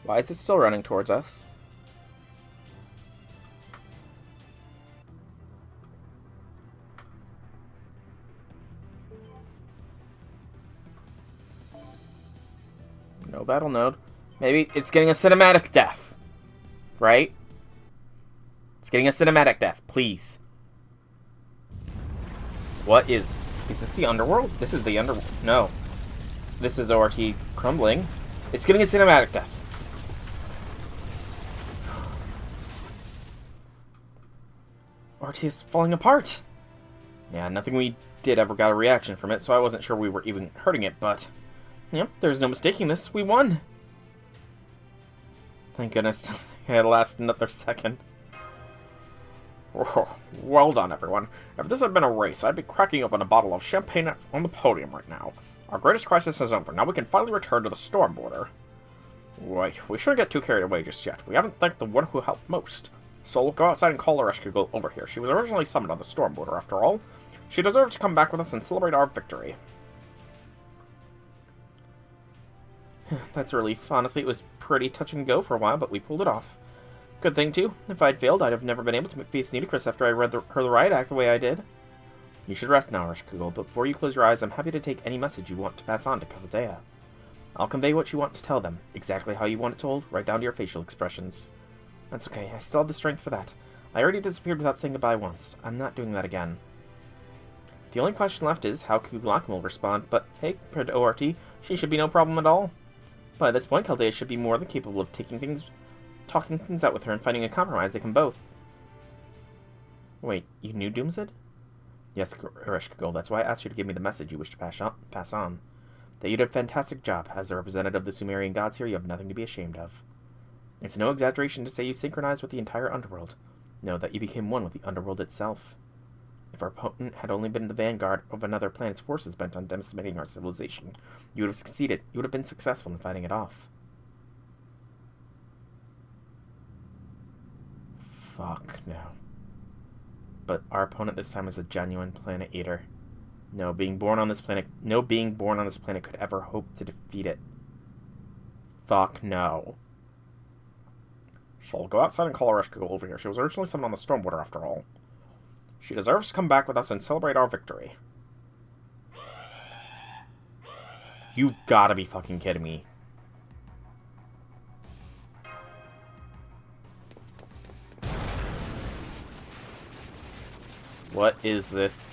Why is it still running towards us? No battle node. Maybe it's getting a cinematic death. Right? It's getting a cinematic death, please. What is... Is this the underworld? This is the underworld. No. This is ORT crumbling. It's getting a cinematic death. ORT is falling apart. Yeah, nothing we did ever got a reaction from it, so I wasn't sure we were even hurting it, but... Yep, there's no mistaking this. We won. Thank goodness. I had to last another second. Oh, well done, everyone. If this had been a race, I'd be cracking open a bottle of champagne on the podium right now. Our greatest crisis is over. Now we can finally return to the storm border. Wait, we shouldn't get too carried away just yet. We haven't thanked the one who helped most. So we'll go outside and call our rescue girl over here. She was originally summoned on the storm border, after all. She deserves to come back with us and celebrate our victory. That's a relief. Honestly, it was pretty touch and go for a while, but we pulled it off. Good thing, too. If I'd failed, I'd have never been able to face Nitocris after I read her the riot act the way I did. You should rest now, Rishkugel, but before you close your eyes, I'm happy to take any message you want to pass on to Caldea. I'll convey what you want to tell them, exactly how you want it told, right down to your facial expressions. That's okay, I still have the strength for that. I already disappeared without saying goodbye once. I'm not doing that again. The only question left is how Kugelak will respond, but hey, compared to ORT, she should be no problem at all. By this point, Caldea should be more than capable of talking things out with her and finding a compromise they can both. Wait, you knew Doomsid? Yes, Ereshkigal, that's why I asked you to give me the message you wish to pass on. That you did a fantastic job. As the representative of the Sumerian gods here, you have nothing to be ashamed of. It's no exaggeration to say you synchronized with the entire underworld. No, that you became one with the underworld itself. If our opponent had only been the vanguard of another planet's forces bent on decimating our civilization, you would have succeeded. You would have been successful in fighting it off. Fuck, no. But our opponent this time is a genuine planet eater. No being born on this planet could ever hope to defeat it. Fuck no. She'll go outside and call Ereshkigal over here. She was originally summoned on the Stormwater, after all. She deserves to come back with us and celebrate our victory. You gotta be fucking kidding me. What is this?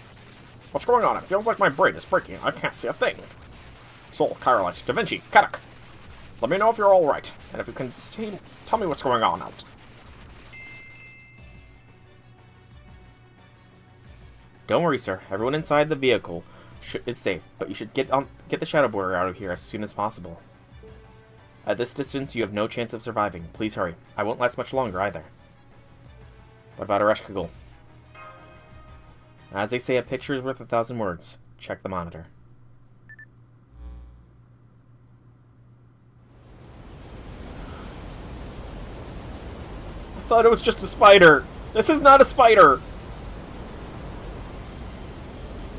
What's going on? It feels like my brain is breaking. I can't see a thing. Sol, Kyrolite, Da Vinci, Kadak. Let me know if you're alright. And if you can tell me what's going on out. Don't worry, sir. Everyone inside the vehicle is safe, but you should get the Shadow Border out of here as soon as possible. At this distance, you have no chance of surviving. Please hurry. I won't last much longer, either. What about Ereshkigal? As they say, a picture is worth 1,000 words. Check the monitor. I thought it was just a spider. This is not a spider.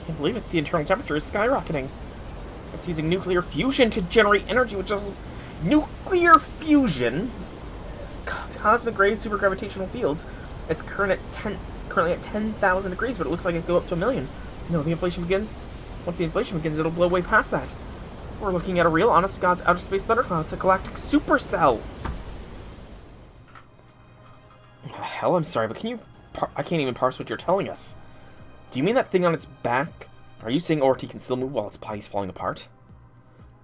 Can't believe it. The internal temperature is skyrocketing. It's using nuclear fusion to generate energy, which is nuclear fusion. Cosmic rays, supergravitational fields. It's currently at 10,000 degrees, but it looks like it could go up to 1,000,000. No, the inflation begins. Once the inflation begins, it'll blow way past that. We're looking at a real, honest-to-God's outer space thundercloud. It's a galactic supercell. Hell, I'm sorry, but I can't even parse what you're telling us. Do you mean that thing on its back? Are you saying ORT can still move while its body's falling apart?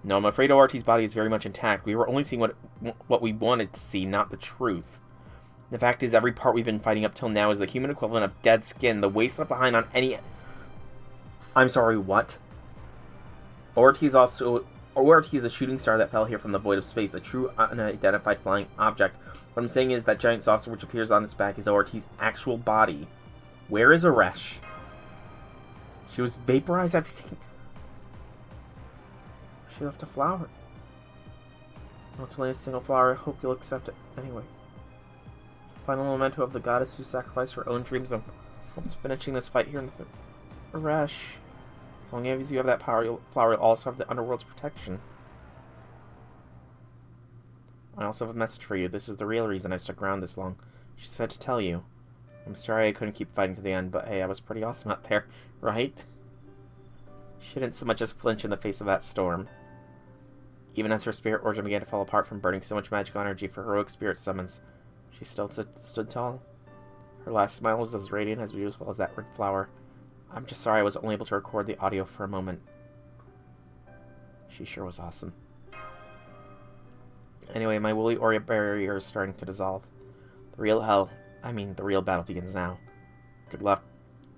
No, I'm afraid ORT's body is very much intact. We were only seeing what we wanted to see, not the truth. The fact is, every part we've been fighting up till now is the human equivalent of dead skin, the waste left behind on any... I'm sorry, what? ORT is a shooting star that fell here from the void of space, a true unidentified flying object. What I'm saying is that giant saucer which appears on its back is ORT's actual body. Where is Eresh? She was vaporized after taking... She left a flower. Well, it's only a single flower. I hope you'll accept it anyway. It's the final memento of the goddess who sacrificed her own dreams of finishing this fight here in the Eresh. As long as you have that flower, you'll also have the underworld's protection. I also have a message for you. This is the real reason I stuck around this long. She said to tell you. I'm sorry I couldn't keep fighting to the end, but hey, I was pretty awesome out there, right? She didn't so much as flinch in the face of that storm. Even as her spirit origin began to fall apart from burning so much magical energy for heroic spirit summons, she still stood tall. Her last smile was as radiant as beautiful as that red flower. I'm just sorry I was only able to record the audio for a moment. She sure was awesome. Anyway, my woolly aura barrier is starting to dissolve. The real battle begins now. Good luck.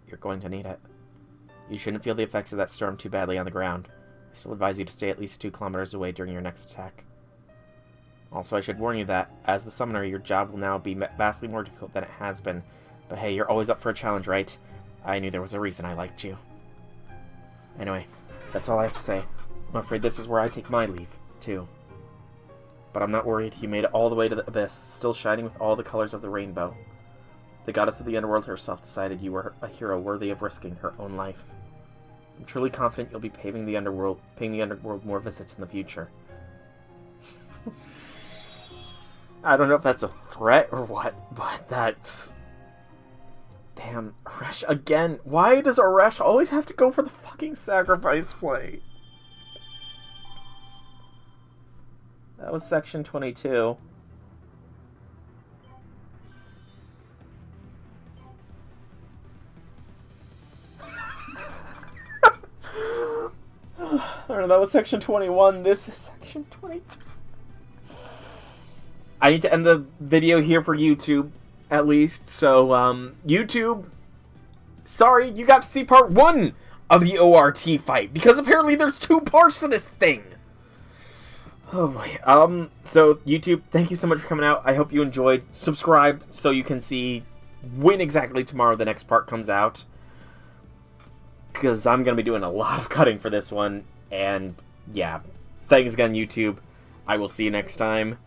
You're going to need it. You shouldn't feel the effects of that storm too badly on the ground. I still advise you to stay at least 2 kilometers away during your next attack. Also, I should warn you that, as the summoner, your job will now be vastly more difficult than it has been. But hey, you're always up for a challenge, right? I knew there was a reason I liked you. Anyway, that's all I have to say. I'm afraid this is where I take my leave, too. But I'm not worried. You made it all the way to the abyss, still shining with all the colors of the rainbow. The goddess of the underworld herself decided you were a hero worthy of risking her own life. I'm truly confident you'll be paying the underworld more visits in the future. I don't know if that's a threat or what, but that's... Damn, Eresh again. Why does Eresh always have to go for the fucking sacrifice play? That was section 22. I don't know, that was section 21. This is section 22. I need to end the video here for YouTube, at least. So, YouTube, sorry, you got to see part 1 of the ORT fight, because apparently there's 2 parts to this thing. Oh boy. So YouTube, thank you so much for coming out. I hope you enjoyed. Subscribe so you can see when exactly tomorrow the next part comes out. because I'm going to be doing a lot of cutting for this one. And, yeah, thanks again, YouTube. I will see you next time.